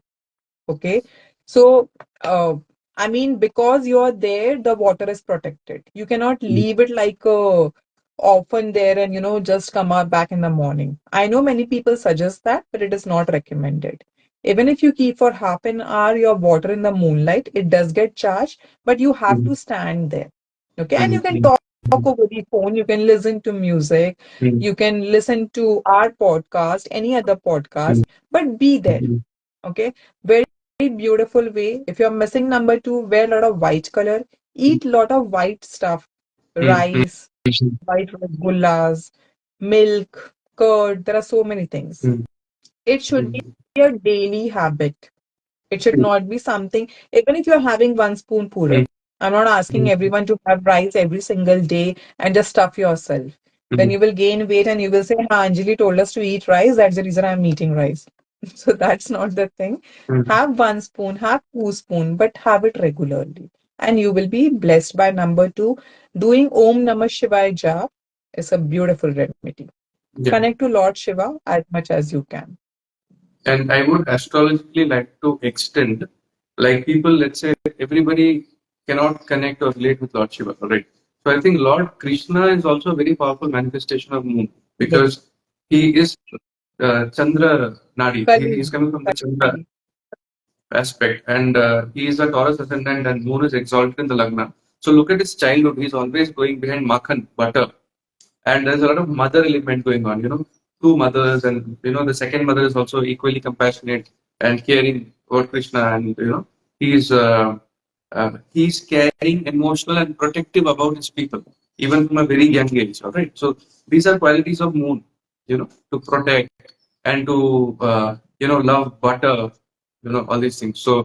Okay. So, uh, I mean, because you're there, the water is protected. You cannot leave it like often there and, just come out back in the morning. I know many people suggest that, but it is not recommended. Even if you keep for half an hour your water in the moonlight, it does get charged, but you have to stand there. Okay. And you can talk over the phone, you can listen to music, you can listen to our podcast, any other podcast, but be there. Okay, very beautiful way. If you're missing number two, wear a lot of white color, eat lot of white stuff, rice, white rasgullas, milk, curd. There are so many things. It should be a daily habit. It should not be something, even if you're having one spoon purab. I'm not asking everyone to have rice every single day and just stuff yourself. Then you will gain weight and you will say, "Ha, Anjali told us to eat rice. That's the reason I'm eating rice." So that's not the thing. Have one spoon, have two spoon, but have it regularly. And you will be blessed by number two. Doing Om Namah Shivaya Jap is a beautiful remedy. Yeah. Connect to Lord Shiva as much as you can. And I would astrologically like to extend, like people, let's say everybody cannot connect or relate with Lord Shiva, right? So I think Lord Krishna is also a very powerful manifestation of moon because he is Chandra Nadi. He Kali. is coming from the Chandra aspect, and he is a Taurus ascendant, and moon is exalted in the Lagna. So look at his childhood; he's always going behind makhan, butter, and there's a lot of mother element going on. Two mothers, and the second mother is also equally compassionate and caring about Krishna, and he's caring, emotional, and protective about his people, even from a very young age. All right, so these are qualities of moon, to protect and to love, butter, all these things. So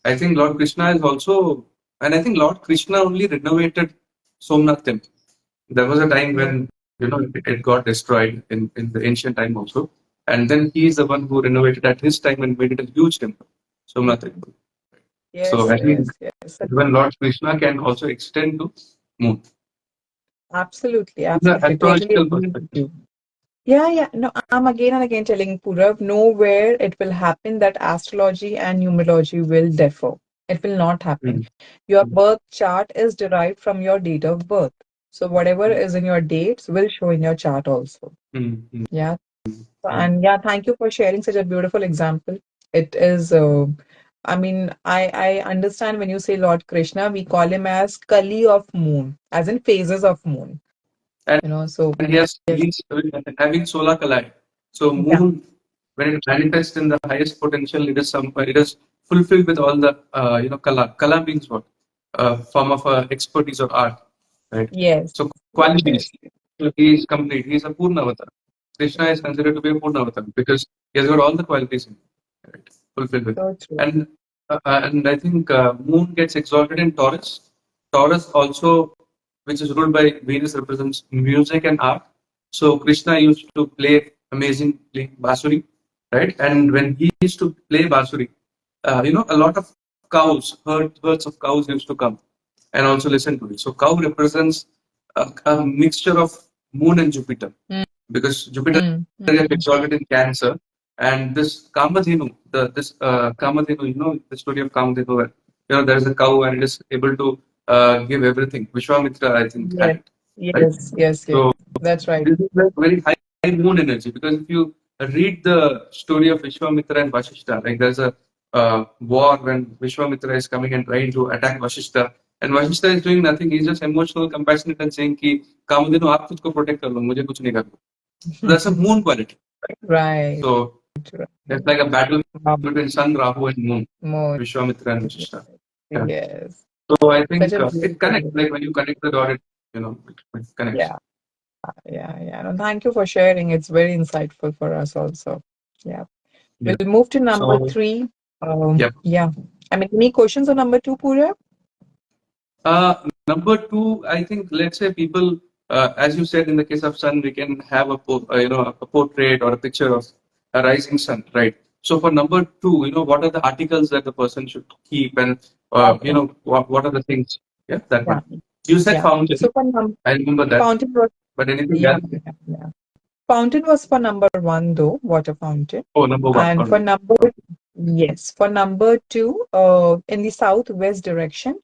I think Lord Krishna is also, and I think Lord Krishna only renovated Somnath temple. There was a time when it got destroyed in the ancient time also, and then he is the one who renovated at his time and made it a huge temple, Somnath temple. So Yes, I think yes. even Lord Krishna can also extend to moon. Absolutely, The absolutely. Totally astrological agree with perspective. you. Yeah, yeah. No, I'm again and again telling Purav, nowhere it will happen that astrology and numerology will differ. It will not happen. Mm, Your birth chart is derived from your date of birth. So whatever is in your dates will show in your chart also. mm, mm, Yeah. mm. And yeah, thank you for sharing such a beautiful example. It is, I mean, I understand when you say Lord Krishna, we call him as Kali of moon, as in phases of moon. And So he has yes, he's having solar kalai. So yeah, moon, when it manifests in the highest potential, it is fulfilled with all the kala. Kala means what? Form of expertise or art, right? yes, So qualities. yes, So he is complete. He is a Purna avatar. Krishna is considered to be a Purna avatar because he has got all the qualities in him, right? Fulfilled with. so true. And I think moon gets exalted in Taurus. Taurus also, which is ruled by Venus, represents music and art. So Krishna used to play amazingly Basuri, right? And when he used to play Basuri, a lot of herds of cows used to come and also listen to it. So cow represents a mixture of moon and Jupiter Mm, because Jupiter mm, gets mm. exalted in Cancer And this Kamadhenu, Kamadhenu, the story of Kamadhenu, where, there is a cow and it is able to give everything. Vishwamitra, I think, had Yes, it, right? yes, yes, yes. So That's right. this is like very high moon energy, because if you read the story of Vishwamitra and Vashishta, like there's a war when Vishwamitra is coming and trying to attack Vashishta, and Vashishta is doing nothing. He's just emotional, compassionate, and saying कि कामधेनु आप खुद को protect कर लो, मुझे कुछ नहीं करना. So that's a moon quality. Right, So it's right. like a battle Wow. between sun, Rahu, and moon, More. Vishwamitra and Vashishta. Yeah. Yes. So I Such think a it connects. beautiful. Like when you connect the dot, it connects. Yeah, yeah, yeah. No, thank you for sharing. It's very insightful for us also. Yeah. Yeah. We'll move to number So three. yeah. Yeah. I mean, any questions on number two, Pooja? Number two, I think, let's say people, as you said, in the case of sun, we can have a portrait or a picture of a rising sun, right? So for number two, what are the articles that the person should keep, and Okay. what are the things? Yeah, that Yeah. one. You said Yeah. So fountain. for I remember that. fountain was, But anything yeah, else? yeah, yeah. Fountain was for number one, though, water fountain. Oh, number one And for only. number, yes, for number two, in the southwest direction,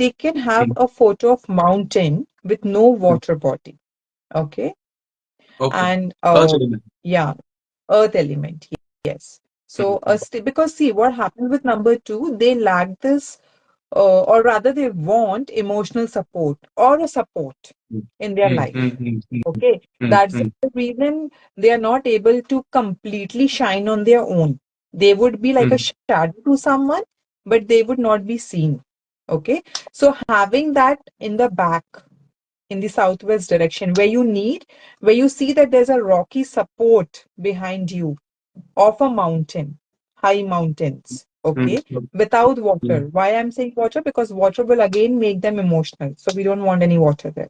they can have Mm. a photo of mountain with no Mm. water body. Okay. Okay. And Earth element. yeah, earth element. Yes. So Mm. because see what happens with number two, they lack this, or rather they want emotional support or a support Mm. in their Mm. life. Mm. Mm. Mm. Okay, Mm. that's Mm. the reason they are not able to completely shine on their own. They would be like a Mm. shadow to someone, but they would not be seen. Okay, so having that in the back, in the southwest direction, where you see that there's a rocky support behind you of a mountain, high mountains. Mm. Okay, Mm. without Mm. water. Why I'm saying water? Because water will again make them emotional. So we don't want any water there.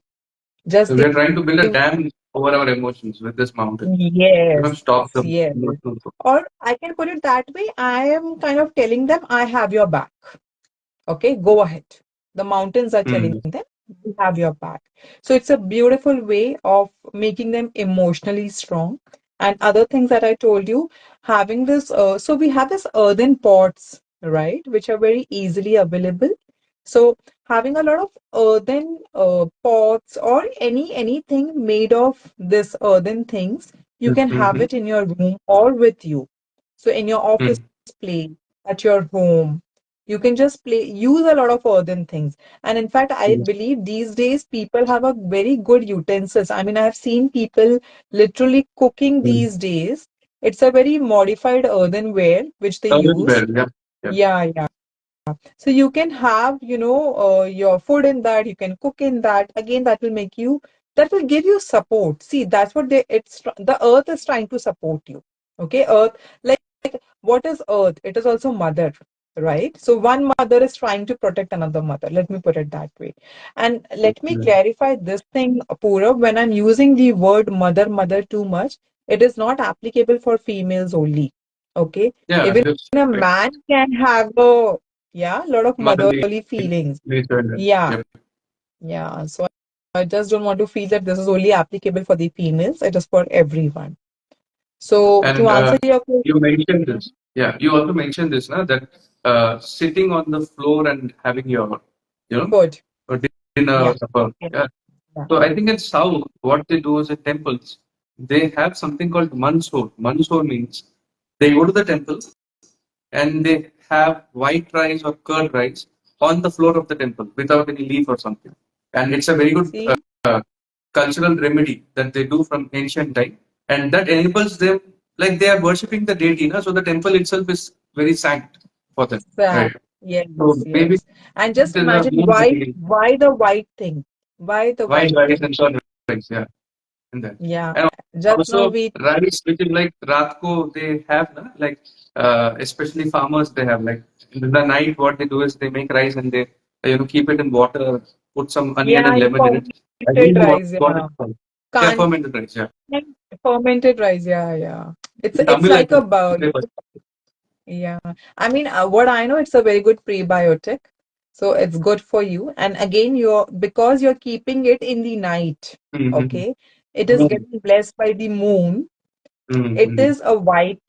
Just So we the are trying to build a dam over our emotions with this mountain. yes, Stop the yes. emotional flow. Or I can put it that way. I am kind of telling them, I have your back. Okay, go ahead. The mountains are telling Mm. them, we have your back. So it's a beautiful way of making them emotionally strong. And other things that I told you, having this, so we have this earthen pots, right, which are very easily available. So having a lot of earthen pots or anything made of this earthen things, you can have Mm-hmm. it in your room or with you. So in your office Mm. place, at your home, you can just use a lot of earthen things. And in fact, I Yes. believe these days people have a very good utensils. I mean, I have seen people literally cooking Mm. these days. It's a very modified earthenware which they use. Earthenware, yeah. Yeah. Yeah, yeah. So you can have, your food in that, you can cook in that. Again, that will give you support. See, that's what the earth is trying to support you. Okay, earth, like what is earth? It is also mother, right? So one mother is trying to protect another mother. Let me put it that way. And let me Mm. clarify this thing, Purav, when I'm using the word mother too much, it is not applicable for females only. Okay. Yeah, Even just a like man can have a lot of motherly motherly feelings. nature. Yeah. Yep. Yeah. So I just don't want to feel that this is only applicable for the females. It is for everyone. So to And answer your you mentioned question, this. Yeah, you also mentioned this, na, that sitting on the floor and having your, you know, food. dinner Yeah. or supper. Yeah. Yeah. Yeah. So I think in South, what they do is in temples, they have something called mansur. Mansur means they go to the temple and they have white rice or curd rice on the floor of the temple without any leaf or something. And it's a very good See? cultural remedy that they do from ancient time, and that enables them, like they are worshipping the deity, na? So the temple itself is very sanct for them, Sad. right? Yes, So maybe yes. And just it is a imagine moon quality, why the white thing? Why the white white rice thing? and curd rice, yeah, and that. Yeah. And Just now also we rice, which is like ratko, they have, na? Like especially farmers, they have like in the night. What they do is they make rice and they keep it in water, put some onion yeah, and lemon in it. I don't fermented know rice, what yeah. it's called. Yeah, Can't fermented rice. Yeah, fermented rice, yeah, yeah. in It's Tamil, I like a think. bowl. Yeah. I mean, what I know, it's a very good prebiotic. So it's good for you. And again, because you're keeping it in the night, Mm-hmm. okay, it is getting blessed by the moon. It Mm-hmm. is a white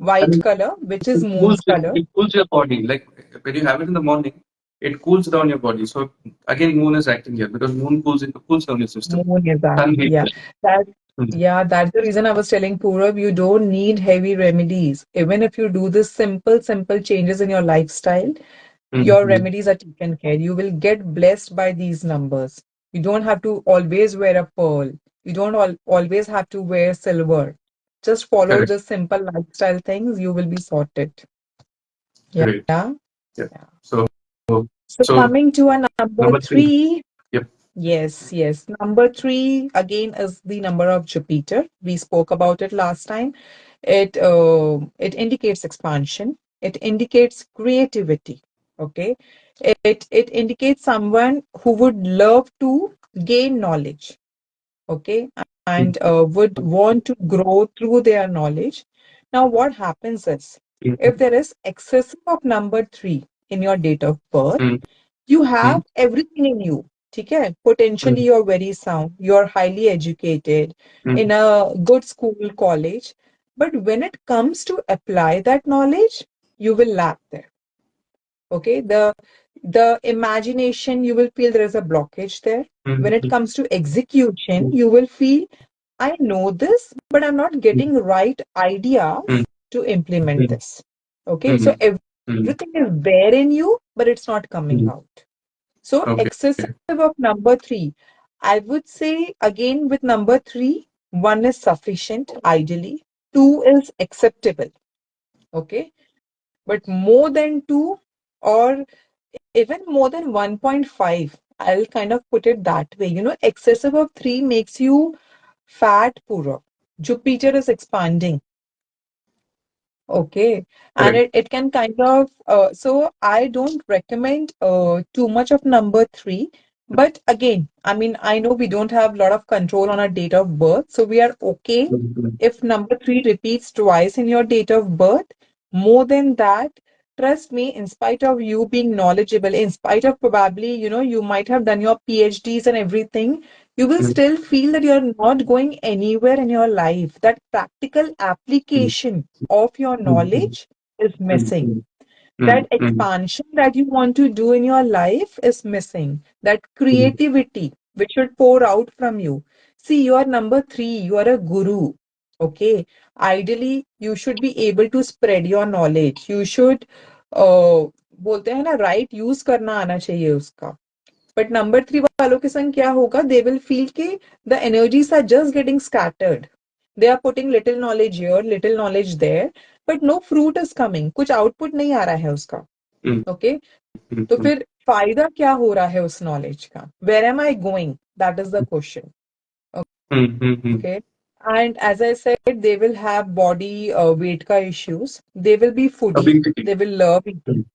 white And color, which is it cools, moon's it, color. it cools your body. Like when you have it in the morning, it cools down your body. So again, moon is acting here because moon cools down your system. Moon is that. Sun heats Yeah. it. That Mm, yeah, that's the reason I was telling Purav, you don't need heavy remedies. Even if you do this simple changes in your lifestyle, your mm, remedies are taken care. You will get blessed by these numbers. You don't have to always wear a pearl. You don't always have to wear silver. Just follow correct. the simple lifestyle things, you will be sorted. Great. Yeah. Yeah. Yeah. So So so coming to a number number three. three, Yep. yes. Number three again is the number of Jupiter. We spoke about it last time. It indicates expansion. It indicates creativity. Okay. It indicates someone who would love to gain knowledge. Okay, Mm, and would want to grow through their knowledge. Now, what happens is mm, if there is excess of number three in your date of birth, mm, you have mm, everything in you. Okay, potentially mm, you're very sound, you're highly educated mm, in a good school, college. But when it comes to apply that knowledge, you will lack there. Okay, the imagination, you will feel there is a blockage there. When mm, it comes to execution, mm, you will feel I know this, but I'm not getting right mm, ideas to implement mm, this. Okay, so mm, mm, everything is there in you, but it's not coming mm. out. So Okay. excessive of number three, I would say again with number three, one is sufficient ideally, two is acceptable. Okay, but more than two or even more than 1.5, I'll kind of put it that way. Excessive of three makes you fat, Pura. Jupiter is expanding. Okay. And Correct. it can kind of, so I don't recommend too much of number three. But again, I mean, I know we don't have a lot of control on our date of birth. So we are okay Mm, mm, if number three repeats twice in your date of birth. More than that, trust me, in spite of you being knowledgeable, in spite of probably, you might have done your PhDs and everything, you will mm, still feel that you're not going anywhere in your life. That practical mm, application of your mm, mm, knowledge is mm, missing. mm, That mm, mm, expansion that you want to do in your life is missing. That mm, creativity which should pour out from you. See, you are number three, you are a guru. Okay. Ideally, you should be able to spread your knowledge. You should, बोलते हैं ना, right use करना आना चाहिए उसका. But number three वालों के संग क्या होगा? They will feel कि the energies are just getting scattered. They are putting little knowledge here, little knowledge there, but no fruit is coming. कुछ output नहीं आ रहा है उसका. mm, Okay? mm, तो mm, फिर फायदा क्या हो रहा है उस knowledge का? Where am I going? That is the question. mm, mm, mm. Okay? And as I said, they will have body weight ka issues. They will be foodie. Obesity. They will love eating. Mm,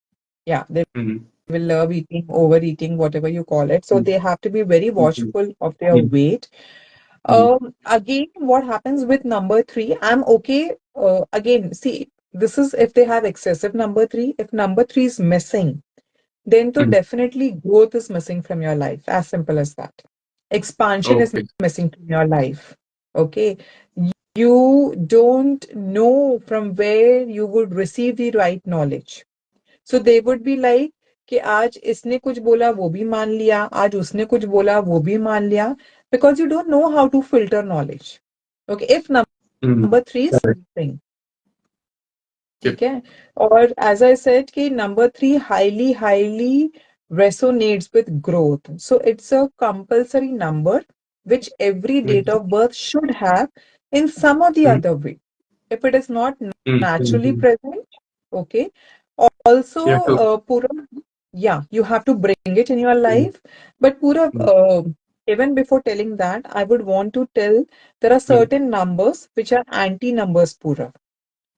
Yeah, they mm, will love eating, overeating, whatever you call it. So mm, they have to be very mm, mm, watchful of their mm, weight. mm, Again, what happens with number three? I'm okay. Again, see, this is if they have excessive number three. If number three is missing, then to mm. definitely growth is missing from your life. As simple as that. Expansion is Okay. missing from your life. Okay. You don't know from where you would receive the right knowledge. So they would be like कि आज इसने कुछ बोला वो भी मान लिया, आज उसने कुछ बोला वो भी मान लिया, because you don't know how to filter knowledge. Okay, if Mm, number three is correct. missing, Yep. ठीक है. और as I said कि number three highly resonates with growth. So it's a compulsory number which every date Mm, of birth should have in some or the mm, other way. If it is not mm, mm, naturally mm. present, okay. Also, You have to. Purav, yeah, you have to bring it in your Mm, life. But Purav, mm, even before telling that, I would want to tell there are mm, certain numbers which are anti numbers, Purav.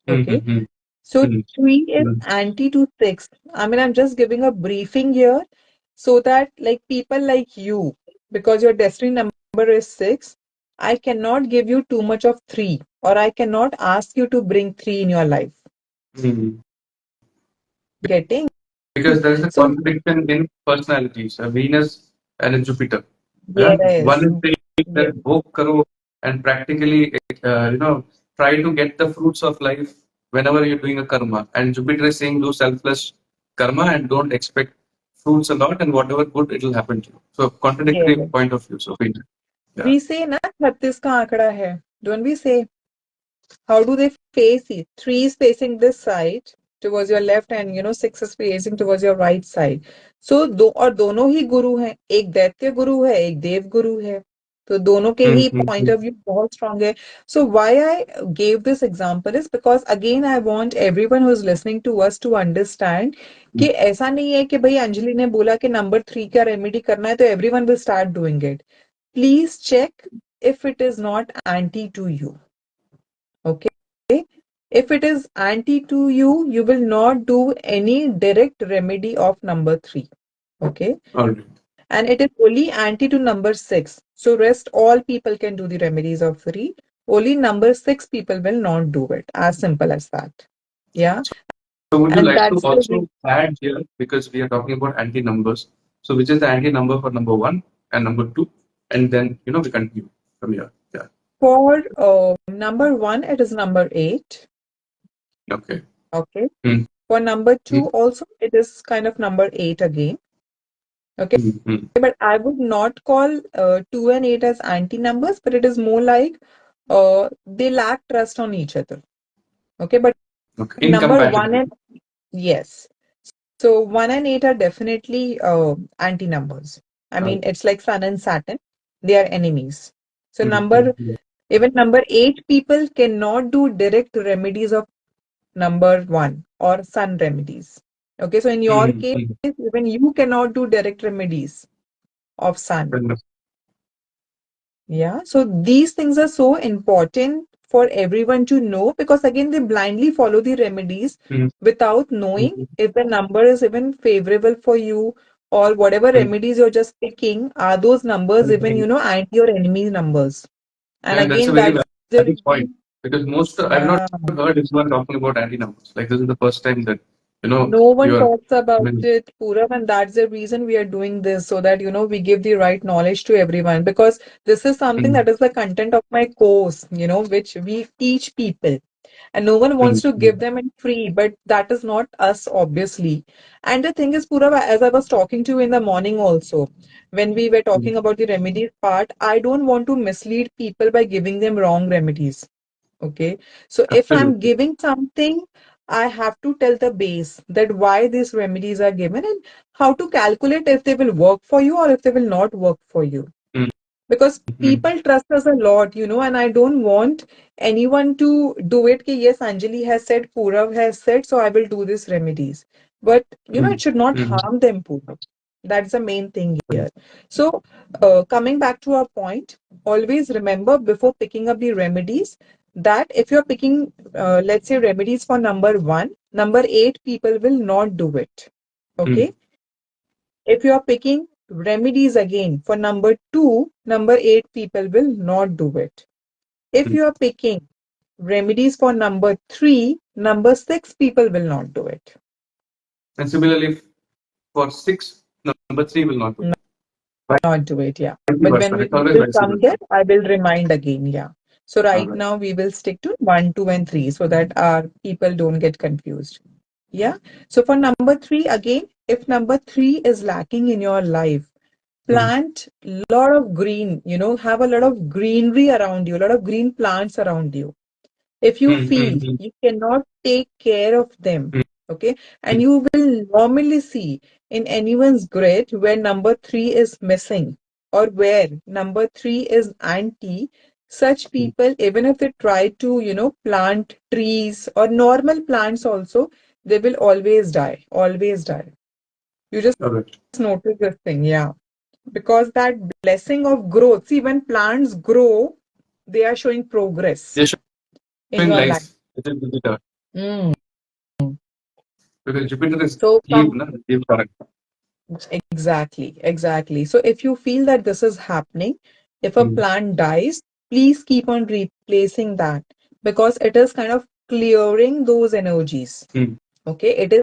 mm, Okay. mm, So mm, three is mm, anti to six. I mean, I'm just giving a briefing here so that like people like you, because your destiny number is six, I cannot give you too much of three, or I cannot ask you to bring three in your life. mm. Getting? Because there is a So contradiction in personalities, a Venus and a Jupiter. yes, One is saying yes, that work karo and practically, try to get the fruits of life. whenever you're doing a karma, and Jupiter is saying do selfless karma and don't expect fruits a lot, and whatever good it will happen to you. So contradictory Yes. point of view. So yeah. We say na 36 का आंकड़ा है. Don't we say? How do they face it? 3 is facing this side towards your left and 6 is facing towards your right side. So और दोनों ही गुरु हैं. एक दैत्य गुरु है, एक देव गुरु है. तो दोनों के ही point of view बहुत strong है. So why I gave this example is because again I want everyone who is listening to us to understand कि ऐसा नहीं है कि भाई अंजलि ने बोला कि नंबर 3 का रेमेडी करना है तो everyone will start doing it. Please check if it is not anti to you. Okay. If it is anti to you, you will not do any direct remedy of number 3. Okay. All right. And it is only anti to number 6. So rest all people can do the remedies of 3. Only number 6 people will not do it. As simple as that. Yeah. So would you And like to that's the also add here, because we are talking about anti numbers. So which is the anti number for number 1 and number 2, and then we continue from here. Yeah. for number 1, it is number 8. Okay. Okay. Hmm. For number 2 also, it is kind of number 8 again. Okay. But I would not call 2 and 8 as anti numbers, but it is more like they lack trust on each other. Okay. But Okay. number 1 Incompatibility. and yes. So 1 and 8 are definitely anti numbers. I mean, it's like Sun and Saturn. They are enemies. So even number 8 people cannot do direct remedies of number 1 or Sun remedies. Okay. So in your case, even you cannot do direct remedies of Sun. Yeah, so these things are so important for everyone to know because again they blindly follow the remedies without knowing if the number is even favorable for you or whatever remedies you're just picking, are those numbers even anti or enemy numbers? And And that's a again, very that's the valid point, reason. because most I've not Yeah. heard anyone talking about anti numbers. Like this is the first time that No one you are. talks I about mean, it, Purav, and that's the reason we are doing this so that we give the right knowledge to everyone because this is something that is the content of my course, which we teach people. And no one wants to give them in free, but that is not us, obviously. And the thing is, Purav, as I was talking to you in the morning also, when we were talking about the remedies part, I don't want to mislead people by giving them wrong remedies. Okay. So if I'm absolutely. giving something, I have to tell the base that why these remedies are given and how to calculate if they will work for you or if they will not work for you. Because people trust us a lot, and I don't want anyone to do it. Ki, yes, Anjali has said, Purav has said, so I will do these remedies. But, it should not harm them, Purav. That's the main thing here. So, coming back to our point, always remember before picking up the remedies that if you're picking, let's say, remedies for number 1, number 8 people will not do it. Okay. If you are picking remedies again for number 2, number 8 people will not do it. If you are picking remedies for number 3, number 6 people will not do it. And similarly, for 6, number 3 will not do. Not do it, yeah. Vice But versa. when we It's always will vice come there, versa. I will remind again, yeah. So All right right. now we will stick to 1, 2, and 3 so that our people don't get confused. Yeah. So for number 3, again, if number 3 is lacking in your life, plant a lot of green, have a lot of greenery around you, a lot of green plants around you. If you feel you cannot take care of them, okay, and you will normally see in anyone's grid where number 3 is missing or where number 3 is anti, such people, even if they try to, plant trees or normal plants also, they will always die, always die. You just All right. notice this thing, yeah. Because that blessing of growth, see, when plants grow, they are showing progress They're in showing your life. life. It is Jupiter. Mm. Because Jupiter is So Eve, na? Eve correct. exactly. So if you feel that this is happening, if a plant dies, please keep on replacing that because it is kind of clearing those energies. Okay, it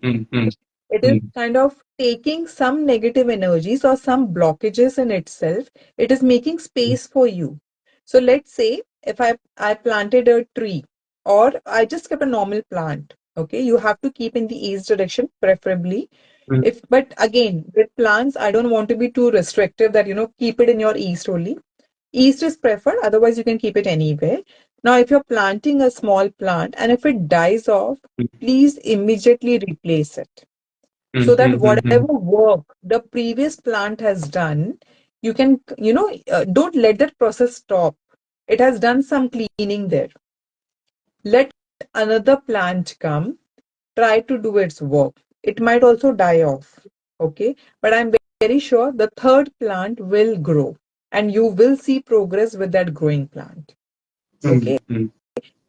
is kind of taking some negative energies or some blockages in itself. It is making space for you. So let's say if I planted a tree, or I just kept a normal plant. Okay, you have to keep in the east direction, preferably. Mm, If but again, with plants, I don't want to be too restrictive that keep it in your east only. East is preferred, otherwise you can keep it anywhere. Now, if you're planting a small plant and if it dies off, mm, please immediately replace it mm, so that mm, mm, whatever mm, work the previous plant has done, you can, don't let that process stop. It has done some cleaning there. Let another plant come, try to do its work. It might also die off. Okay. But I'm very sure the third plant will grow and you will see progress with that growing plant. mm, Okay. mm.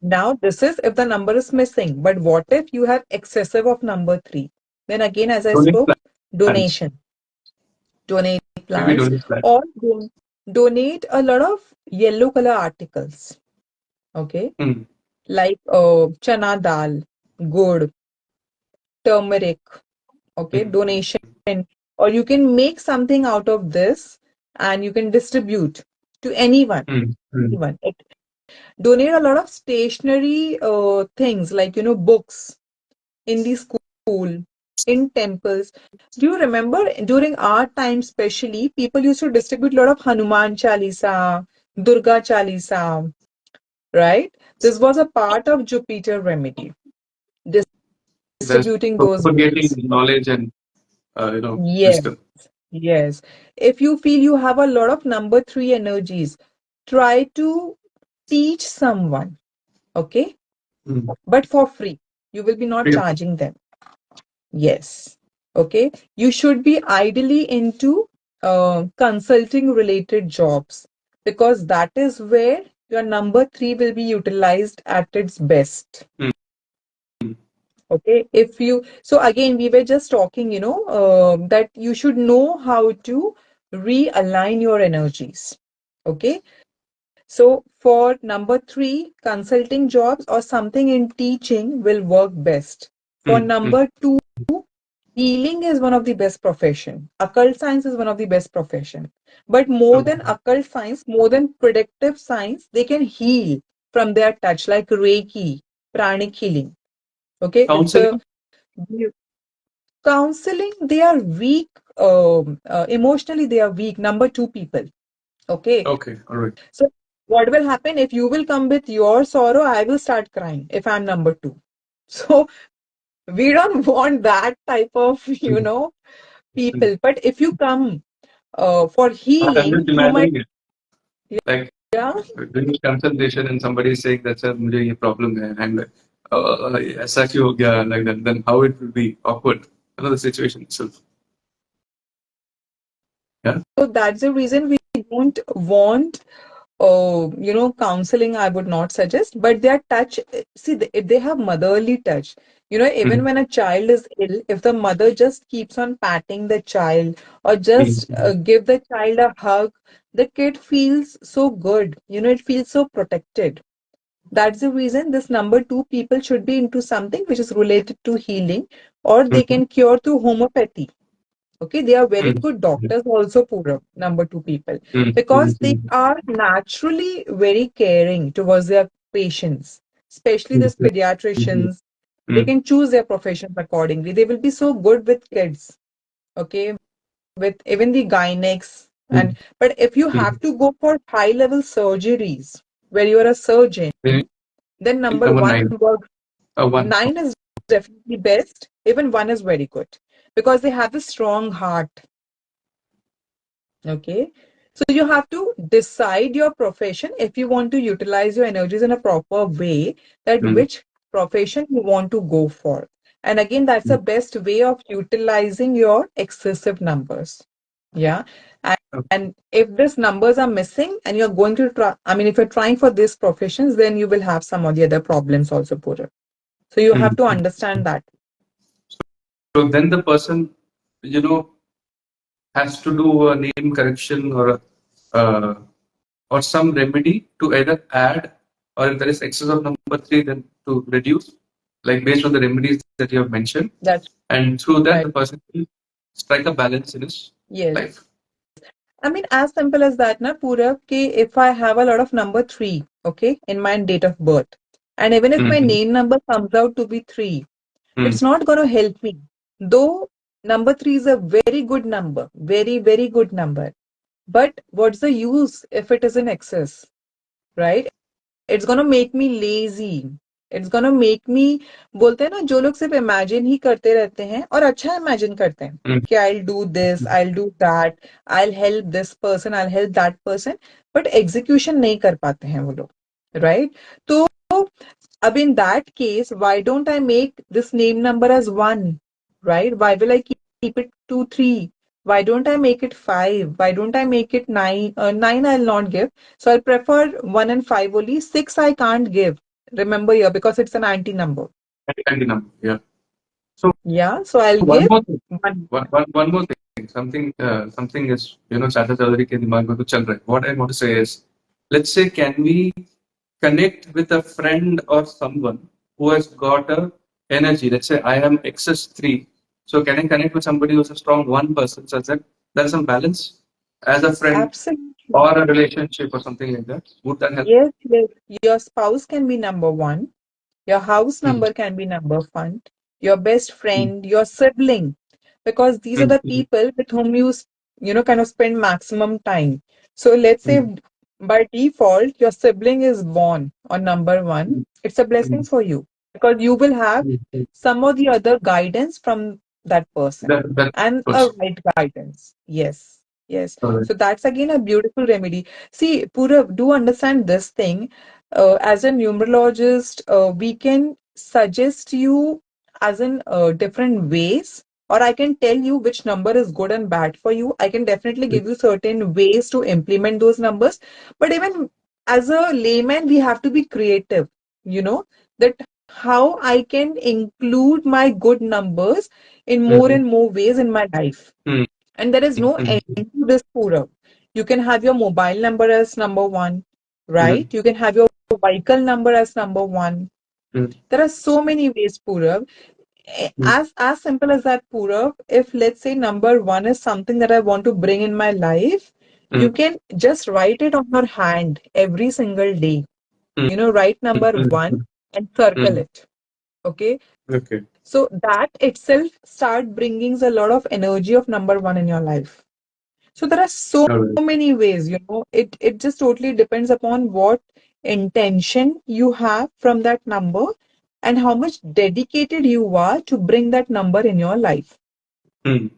Now, this is if the number is missing. But what if you have excessive of number three? Then again, as I Donate spoke, plants. donation, donate Maybe plants, donate plants. or donate a lot of yellow color articles. Okay. Mm, Like chana dal, gur, turmeric. Okay. mm, Donation. Or you can make something out of this and you can distribute to anyone. mm, mm, Anyone. Donate a lot of stationery things like, books in the school, in temples. Do you remember during our time, especially, people used to distribute a lot of Hanuman Chalisa, Durga Chalisa, right? This was a part of Jupiter remedy, There's distributing those propagating books. knowledge and Yes, wisdom. yes. If you feel you have a lot of number three energies, try to teach someone, okay? Mm. But for free. You will be not Free of charging them. Yes. Okay. You should be ideally into consulting related jobs because that is where your number three will be utilized at its best. mm, Okay. If you, so again, we were just talking, that you should know how to realign your energies. Okay. So for number three, consulting jobs or something in teaching will work best. For mm, mm. number two, healing is one of the best profession. Occult science is one of the best profession. But more True. than occult science, more than predictive science, they can heal from their touch, like Reiki, pranic healing. Okay, it's a Counseling. counseling. They are weak. Emotionally, they are weak. Number two people. Okay, Okay, all right. so what will happen if you will come with your sorrow? I will start crying if I'm number two. So we don't want that type of, Mm, mm. people. But if you come for I'm healing, just you might, imagining it. Like yeah. doing a consultation and somebody is saying that sir, मुझे ये problem है. I'm like, ऐसा क्यों हो गया like that? Then how it will be awkward. Another situation itself. Yeah. So that's the reason we don't want, counseling, I would not suggest, but their touch, see, if they have motherly touch, even Mm, when a child is ill, if the mother just keeps on patting the child or mm, just mm, give the child a hug, the kid feels so good, it feels so protected. That's the reason this number two people should be into something which is related to healing, or they mhm, can cure through homeopathy. Okay, they are very mm, good doctors also, Purab, number two people, mm, mm, because they mm, are naturally very caring towards their patients, especially mm, these mm, pediatricians. They mm, can choose their professions accordingly. They will be so good with kids, okay, with even the gynecs. mm, And but if you mm. have to go for high level surgeries where you are a surgeon, Maybe then number number one nine. works. One. Nine is definitely best. Even one is very good because they have a strong heart. Okay. So you have to decide your profession if you want to utilize your energies in a proper way, that Mm, which profession you want to go for. And again, that's the mm. best way of utilizing your excessive numbers. Yeah. And if these numbers are missing and you're going to try, I mean, if you're trying for these professions, then you will have some of the other problems also, Pooja. So you have Mm, to mm. understand that. So then the person, you know, has to do a name correction uh, or some remedy to either add or if there is excess of number three, then to reduce, like based on the remedies that you have mentioned. That's And through that, right. the person will strike a balance in his Yes. life. I mean, as simple as that, na, Pura, कि if I have a lot of number three, okay, in my date of birth. And even if my Mm-hmm. name number comes out to be 3, Mm-hmm. it's not going to help me. Though number 3 is a very good number, very, very good number. But what's the use if it is in excess, right? It's gonna make me lazy. It's gonna make me, बोलते हैं ना जो लोग सिर्फ imagine ही करते रहते हैं और अच्छा इमेजिन करते हैं कि I'll do this, I'll do that, I'll help this person, I'll help that person, but execution नहीं कर पाते हैं वो लोग, right? तो अब in that case, why don't I make this name number as 1, right? Why will I keep it to 3? Why don't I make it 5? Why don't I make it 9? 9 I'll not give. So I'll prefer 1 and 5 only. 6 I can't give. Remember here because it's an anti number. Anti number. Yeah. So Yeah, so I'll one give more thing. 1. One more thing. Something is चाचा चौधरी के दिमाग में तो चल रहा है. What I want to say is, let's say, can we connect with a friend or someone who has got a energy? Let's say I am XS3. So can I connect with somebody who's a strong 1 person such that there's some balance as a friend Absolutely. or a relationship or something like that? Would that help? Yes, yes. Your spouse can be number 1. Your house Mm, number can be number 1. Your best mm, friend, your sibling, because these are mm, the people with whom you kind of spend maximum time. So let's say mm, by default, your sibling is born on number 1. mm, It's a blessing mm, for you because you will have mm. some or the other guidance from that person That and a person. right guidance. Yes, yes. All right. So that's again a beautiful remedy. See, Purav, do understand this thing. As a numerologist, we can suggest you as in different ways, or I can tell you which number is good and bad for you. I can definitely give you certain ways to implement those numbers. But even as a layman, we have to be creative, that how I can include my good numbers in more Mm, and more ways in my life. mm, And there is no mm, end to this, Purav. You can have your mobile number as number 1, right? mm, You can have your vehicle number as number 1. mm, There are so many ways, Purav. mm, As simple as that, Purav. If let's say number 1 is something that I want to bring in my life, mm, you can just write it on your hand every single day. mm, Write number mm, 1 mm, and circle mm. it. Okay. Okay. So that itself start bringing a lot of energy of number 1 in your life. So there are so All right. many ways, it just totally depends upon what intention you have from that number and how much dedicated you are to bring that number in your life, Mm.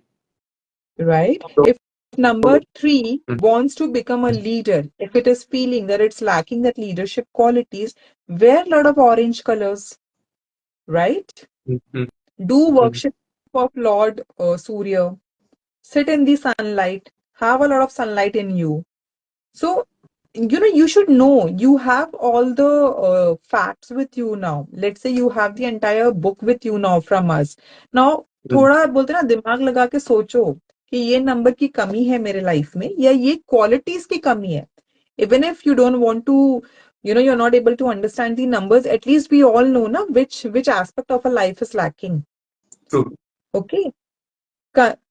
right? So, If number 3 mm, wants to become a leader, if it is feeling that it's lacking that leadership qualities, wear a lot of orange colors, right? mm, mm, Do mm, worship of Lord Surya, sit in the sunlight, have a lot of sunlight in you. So, you should know you have all the facts with you now. Let's say you have the entire book with you now from us. Now, mm. थोड़ा बोलते हैं ना दिमाग लगा के सोचो कि ये नंबर की कमी है मेरे लाइफ में या ये क्वालिटीज की कमी है. Even if you don't want to, you're not able to understand the numbers, at least we all know na which aspect of a life is lacking. True. Okay.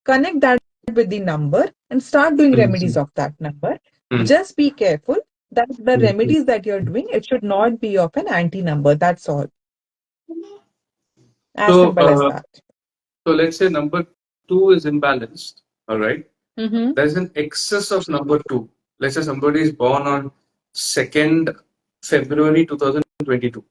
Connect that with the number and start doing Mm, remedies mm, of that number. mm, Just be careful that the mm, mm. remedies that you're doing, it should not be of an anti number. That's all. As So, simple as that. so let's say number two is imbalanced. All right. Mm-hmm. There's an excess of number two. Let's say somebody is born on 2nd February 2022.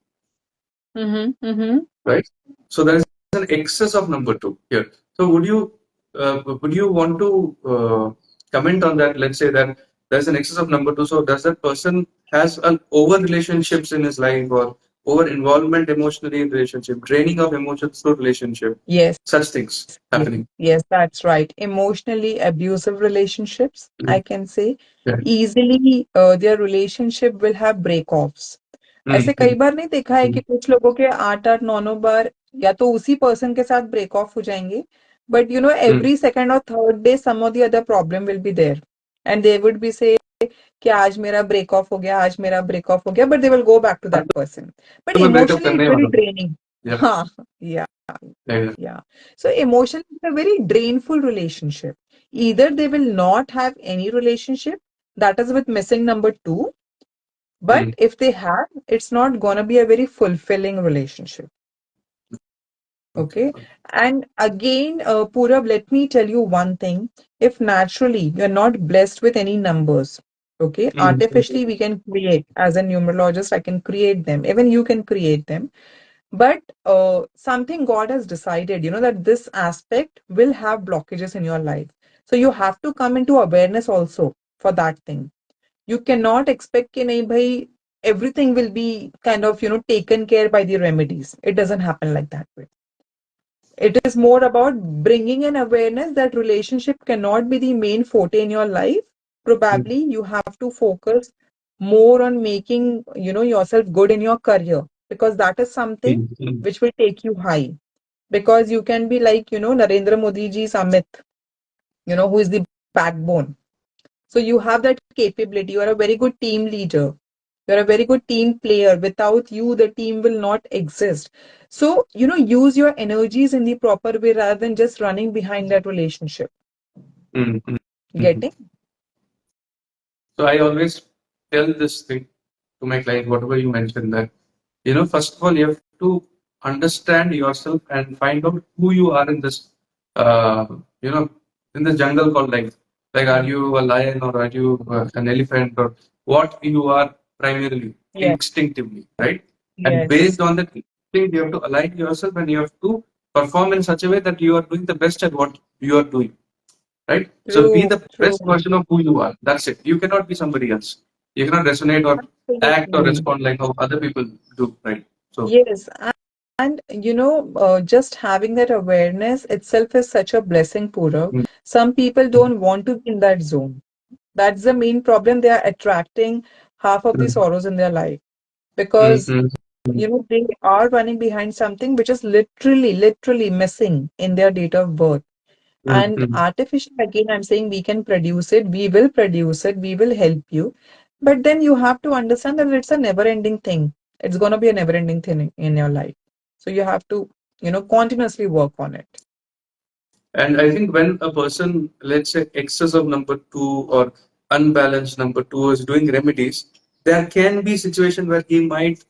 Mm-hmm. Mm-hmm. Right. So there is an excess of number two here. So would you want to comment on that? Let's say that there's an excess of number two. So does that person has an over relationships in his life or over involvement emotionally in relationship, draining of emotions through relationship, Yes. such things Yes. happening? Yes, that's right. Emotionally abusive relationships, Mm, I can say. yeah. Easily, their relationship will have break-offs. Mm, ऐसे कई mm, बार नहीं देखा है कि mm, कुछ लोगों के 8-8 9 9 बार या तो उसी पर्सन के साथ ब्रेक ऑफ हो जाएंगे बट mm. एवरी सेकंड और थर्ड डे सम और the other problem will be there and they would be say कि आज मेरा ब्रेक ऑफ हो गया आज मेरा ब्रेक ऑफ हो गया but they will go back to that person but तो मैं ब्रेकअप इमोशनली करने इट्स ही वेरी वाला हूँ. Draining Yeah. हाँ या Yeah. yeah. So emotion is a very drainful relationship. Either they will not have any relationship, that is with missing number 2, But mm, if they have, it's not gonna be a very fulfilling relationship. okay. Okay. And again, Purab, let me tell you one thing. If naturally you're not blessed with any numbers, okay, Mm, artificially we can create, as a numerologist, I can create them. Even you can create them. But something God has decided, that this aspect will have blockages in your life. So you have to come into awareness also for that thing. You cannot expect कि नहीं bhai, everything will be kind of, taken care by the remedies. It doesn't happen like that way. It is more about bringing an awareness that relationship cannot be the main forte in your life. mm, Probably you have to focus more on making, yourself good in your career, because that is something mm, mm, which will take you high. Because you can be like, Narendra Modi ji's Amit, who is the backbone. So you have that capability. You are a very good team leader. You're a very good team player. Without you, the team will not exist. So, use your energies in the proper way rather than just running behind that relationship. mm, mm, mm. Getting? So I always tell this thing to my client, whatever you mentioned, that first of all, you have to understand yourself and find out who you are in this, uh, you know, in this jungle called life. Like, are you a lion or are you an elephant, or what you are primarily, Yes. instinctively, right? And Yes. based on that instinct, you have to align yourself and you have to perform in such a way that you are doing the best at what you are doing, right? So be True. the True. best version of who you are. That's it. You cannot be somebody else. You cannot resonate or act or Absolutely. respond like how other people do, right? So, Yes. And, just having that awareness itself is such a blessing, Purav. mm, Some people don't want to be in that zone. That's the main problem. They are attracting half of the mm, sorrows in their life mm, because, mm, they are running behind something which is literally missing in their date of birth. mm, And mm. artificial, again, I'm saying we can produce it, we will produce it, we will help you. But then you have to understand that it's a never-ending thing. It's going to be a never-ending thing in your life. So you have to, continuously work on it. And I think when a person, let's say, excess of number two or unbalanced number two is doing remedies, there can be situation where he might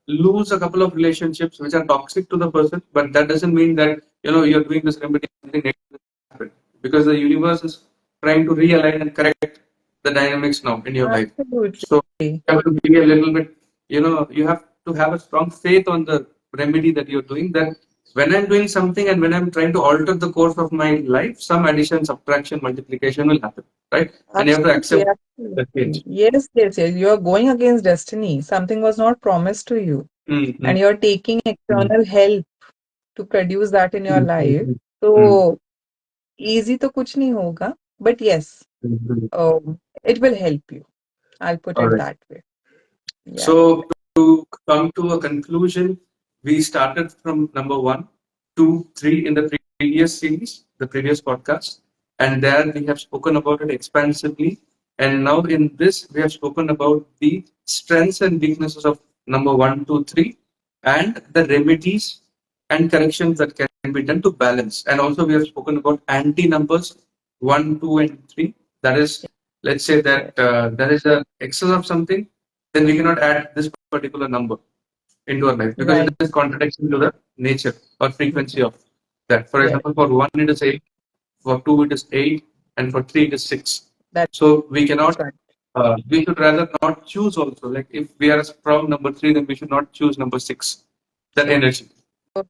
lose a couple of relationships which are toxic to the person, but that doesn't mean that you're doing this remedy something negative will happen, because the universe is trying to realign and correct the dynamics now in your life. So Absolutely. you have to be a little bit, you have to have a strong faith on the remedy that you're doing, that when I'm doing something and when I'm trying to alter the course of my life, some addition, subtraction, multiplication will happen, right? And you have to Absolutely, accept the absolutely. change. Yes. You are going against destiny. Something was not promised to you, Mm-hmm. and you're taking Mm-hmm. external help to produce that in your life. Mm-hmm. So easy to kuch nahi hoga, but yes, Mm-hmm. it will help you. I'll put All it right. that way. Yeah, So to come to a conclusion, we started from number one, two, three in the previous series, the previous podcast, and there we have spoken about it expansively. And now in this, we have spoken about the strengths and weaknesses of number one, two, three, and the remedies and corrections that can be done to balance. And also, we have spoken about anti numbers one, two, and three. That is, let's say yeah, that there is a excess of something, then we cannot add this particular number into our life because it right. is contradiction to the nature or frequency of that. For Yeah, example, for one it is 8, for two it is 8, and for three it is 6. that's So we cannot. right. We should rather not choose also. Like if we are a strong number 3, then we should not choose number 6. That energy. So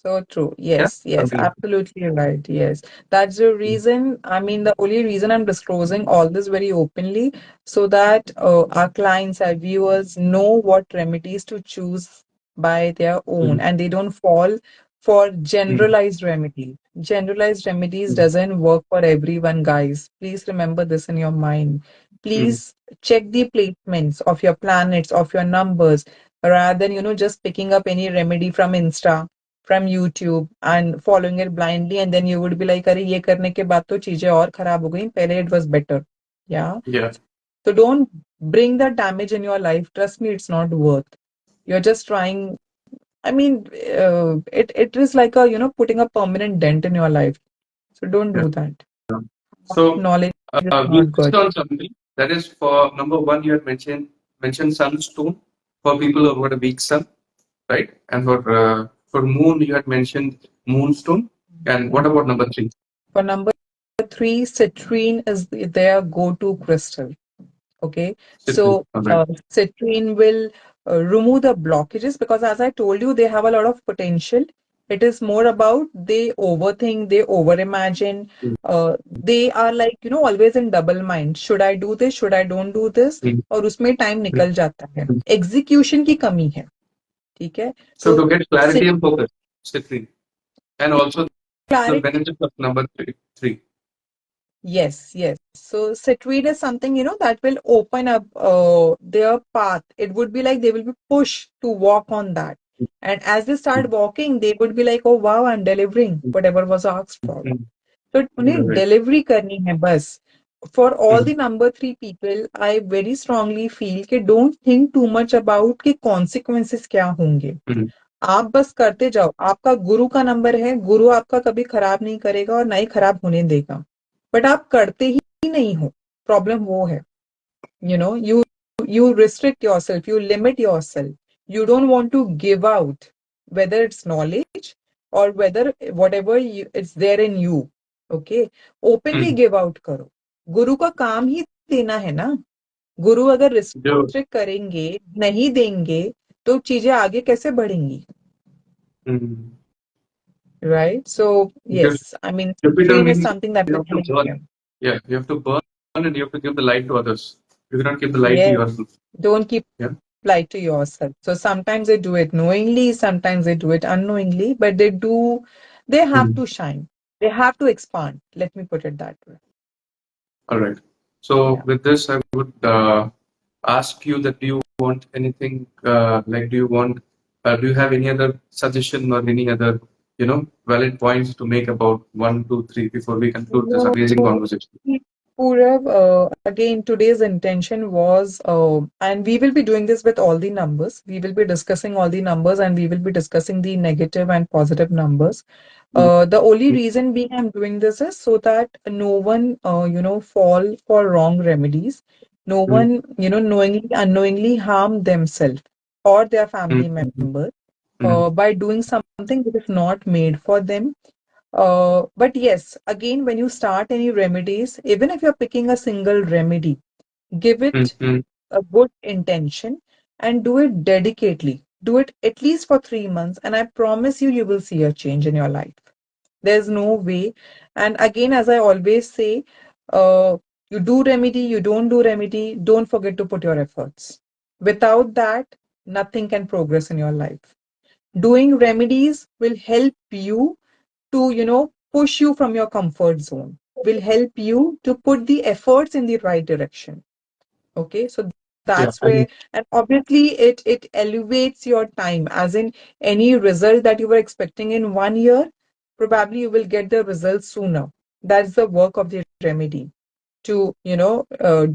so true. Yeah. Yes, Something like absolutely right. Yes. That's the reason, I mean, the only reason I'm disclosing all this very openly so that our clients, our viewers know what remedies to choose by their own that. and they don't fall for Mm, generalized remedies. Generalized remedies mm, doesn't work for everyone, guys. Please remember this in your mind. mm, Please check the placements of your planets, of your numbers, rather than, just picking up any remedy from Insta from YouTube and following it blindly, and then you would be like, अरे ये करने के बाद तो चीजें और खराब हो गई पहले it was better. Yeah. yeah. So don't bring that damage in your life. Trust me, it's not worth. You're just trying. I mean, it is like a putting a permanent dent in your life. So don't Yeah. do that. So Knowledge is we not touched good. on something. That is for number one. You had mentioned sunstone for people who have got a weak sun, right? And for moon, you had mentioned moonstone. And what about number three? For number three, citrine is their go-to crystal. Okay, Citrus. so All right. citrine will remove the blockages because, as I told you, they have a lot of potential. It is more about they overthink, they overimagine. They are like, always in double mind. Should I do this? Should I don't do this? Mm. और उसमें time निकल जाता है. Execution की कमी है. ठीक है. So So to get clarity and focus, citrine, and also the clarity. benefits of number three. Yes, yes. So citrine is something, that will open up their path. It would be like they will be pushed to walk on that. And as they start walking, they would be like, oh wow, I'm delivering whatever was asked for. Mm. So उन्हें Right. delivery करनी है बस. For all Mm. the number three people, I very strongly feel कि don't think too much about कि consequences क्या होंगे. Mm. आप बस करते जाओ. आपका गुरु का नंबर है. गुरु आपका कभी खराब नहीं करेगा और ना ही खराब होने देगा. बट आप करते ही नहीं हो. प्रॉब्लम वो है. You restrict yourself, you limit yourself. You don't want to give out, whether it's knowledge or whether whatever it's there in you. Okay, openly Mm. give out करो. गुरु का काम ही देना है ना. गुरु अगर जो रिस्ट्रिक्ट करेंगे, नहीं देंगे, तो चीजें आगे कैसे बढ़ेंगी. mm. Right? So, Because yes, I mean, Jupiter citrine is means something that you will have to help burn. you. Yeah, you have to burn and you have to give the light to others. You cannot give the light to Yes, yourself. don't keep Yeah. lie to yourself. So sometimes they do it knowingly, sometimes they do it unknowingly, but they have Mm. to shine. They have to expand. Let me put it that way. All right. So Yeah. with this, I would ask you that do you want anything like do you have any other suggestion or any other valid points to make about one, two, three before we conclude this No, amazing conversation? Purav, again, today's intention was, and we will be doing this with all the numbers. We will be discussing all the numbers and we will be discussing the negative and positive numbers. Mm. The only reason being I'm doing this is so that no one, fall for wrong remedies. No Mm. one, knowingly, unknowingly harm themselves or their Mm. family members Mm. by doing something that is not made for them. But yes, again, when you start any remedies, even if you're picking a single remedy, give Mm. it Mm. a good intention and do it dedicatedly. Do it at least for 3 months, and I promise you, you will see a change in your life. There's no way. And again, as I always say, uh, you do remedy, you don't do remedy, don't forget to put your efforts. Without that, nothing can progress in your life. Doing remedies will help you to push you from your comfort zone, will help you to put the efforts in the right direction. Okay, so Yeah. that's where, and obviously it elevates your time, as in any result that you were expecting in 1 year, probably you will get the results sooner. That's the work of the remedy, to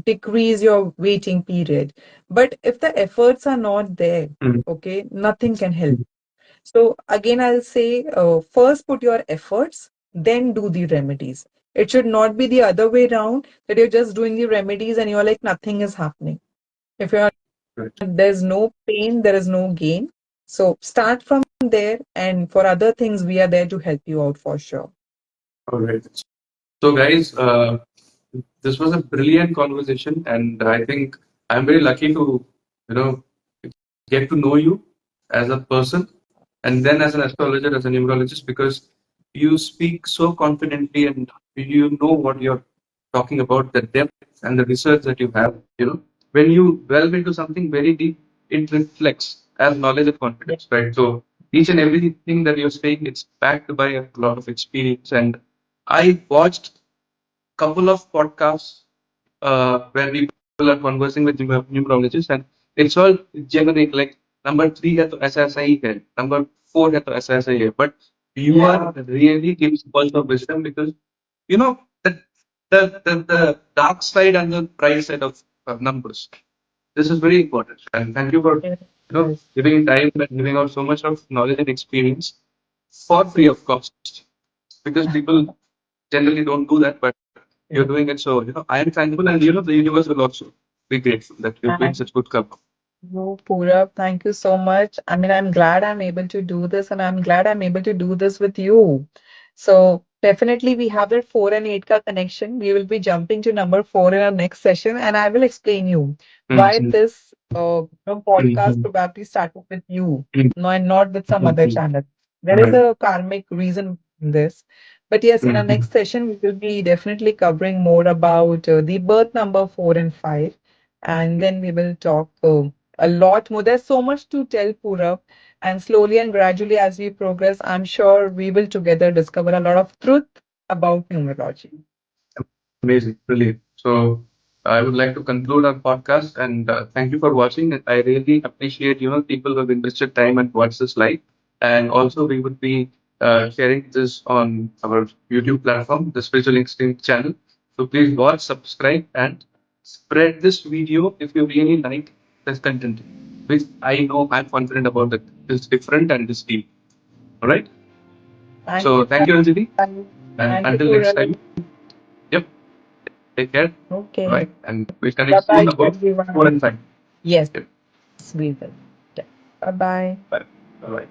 decrease your waiting period. But if the efforts are not there, Mm. okay, nothing can help. So again, I'll say, first put your efforts, then do the remedies. It should not be the other way around, that you're just doing the remedies and you're like nothing is happening. If you're Right. There's no pain, there is no gain. So start from there, and for other things, we are there to help you out for sure. All right. So, guys, this was a brilliant conversation, and I think I'm very lucky to, you know, get to know you as a person, and then as an astrologer, as a numerologist, because you speak so confidently and you know what you're talking about, the depth and the research that you have. When you delve into something very deep, it reflects as knowledge and Yeah. confidence, right? So each and everything that you're saying, it's backed by a lot of experience. And I watched couple of podcasts where people are conversing with numerologists, and it's all generic. Like number three है तो ऐसा ऐसा ही है, number four है तो ऐसा ऐसा ही है. But you are really giving pearls of wisdom because you know the the dark side and the bright side of numbers. This is very important, and thank you for Yes. giving time and giving out so much of knowledge and experience for free of cost because people generally don't do that, but you're doing it. So, I am thankful, and the universe will also be grateful that you're doing And such good karma. no, Purab, thank you so much. I mean, I'm glad I'm able to do this, and I'm glad I'm able to do this with you. So definitely we have that 4 and 8 ka connection. We will be jumping to number 4 in our next session, and I will explain you why Mhm. this podcast Mhm. probably started with you, Mhm. no, and not with some other Mhm. channel. There is Right. a karmic reason in this. But yes, in our Mhm. next session, we will be definitely covering more about the birth number 4 and 5, and then we will talk a lot more. There's so much to tell, Purab. And slowly and gradually, as we progress, I'm sure we will together discover a lot of truth about numerology. Amazing, brilliant. So I would like to conclude our podcast, and thank you for watching. I really appreciate people who have invested time and watched this live. And also we would be sharing this on our YouTube platform, the Spiritual Instinct channel. So please watch, subscribe, and spread this video if you really like this content, which I know I'm confident about that it's different and it's deep. All right. Thank So you. thank you, Anjali, and Thank you, until next Purab. time. Yep. Take care. Okay. Right? And we'll Bye connect soon bye, about everyone. 4 and 5. Yes, Yep. we will. Bye bye. Bye. Bye.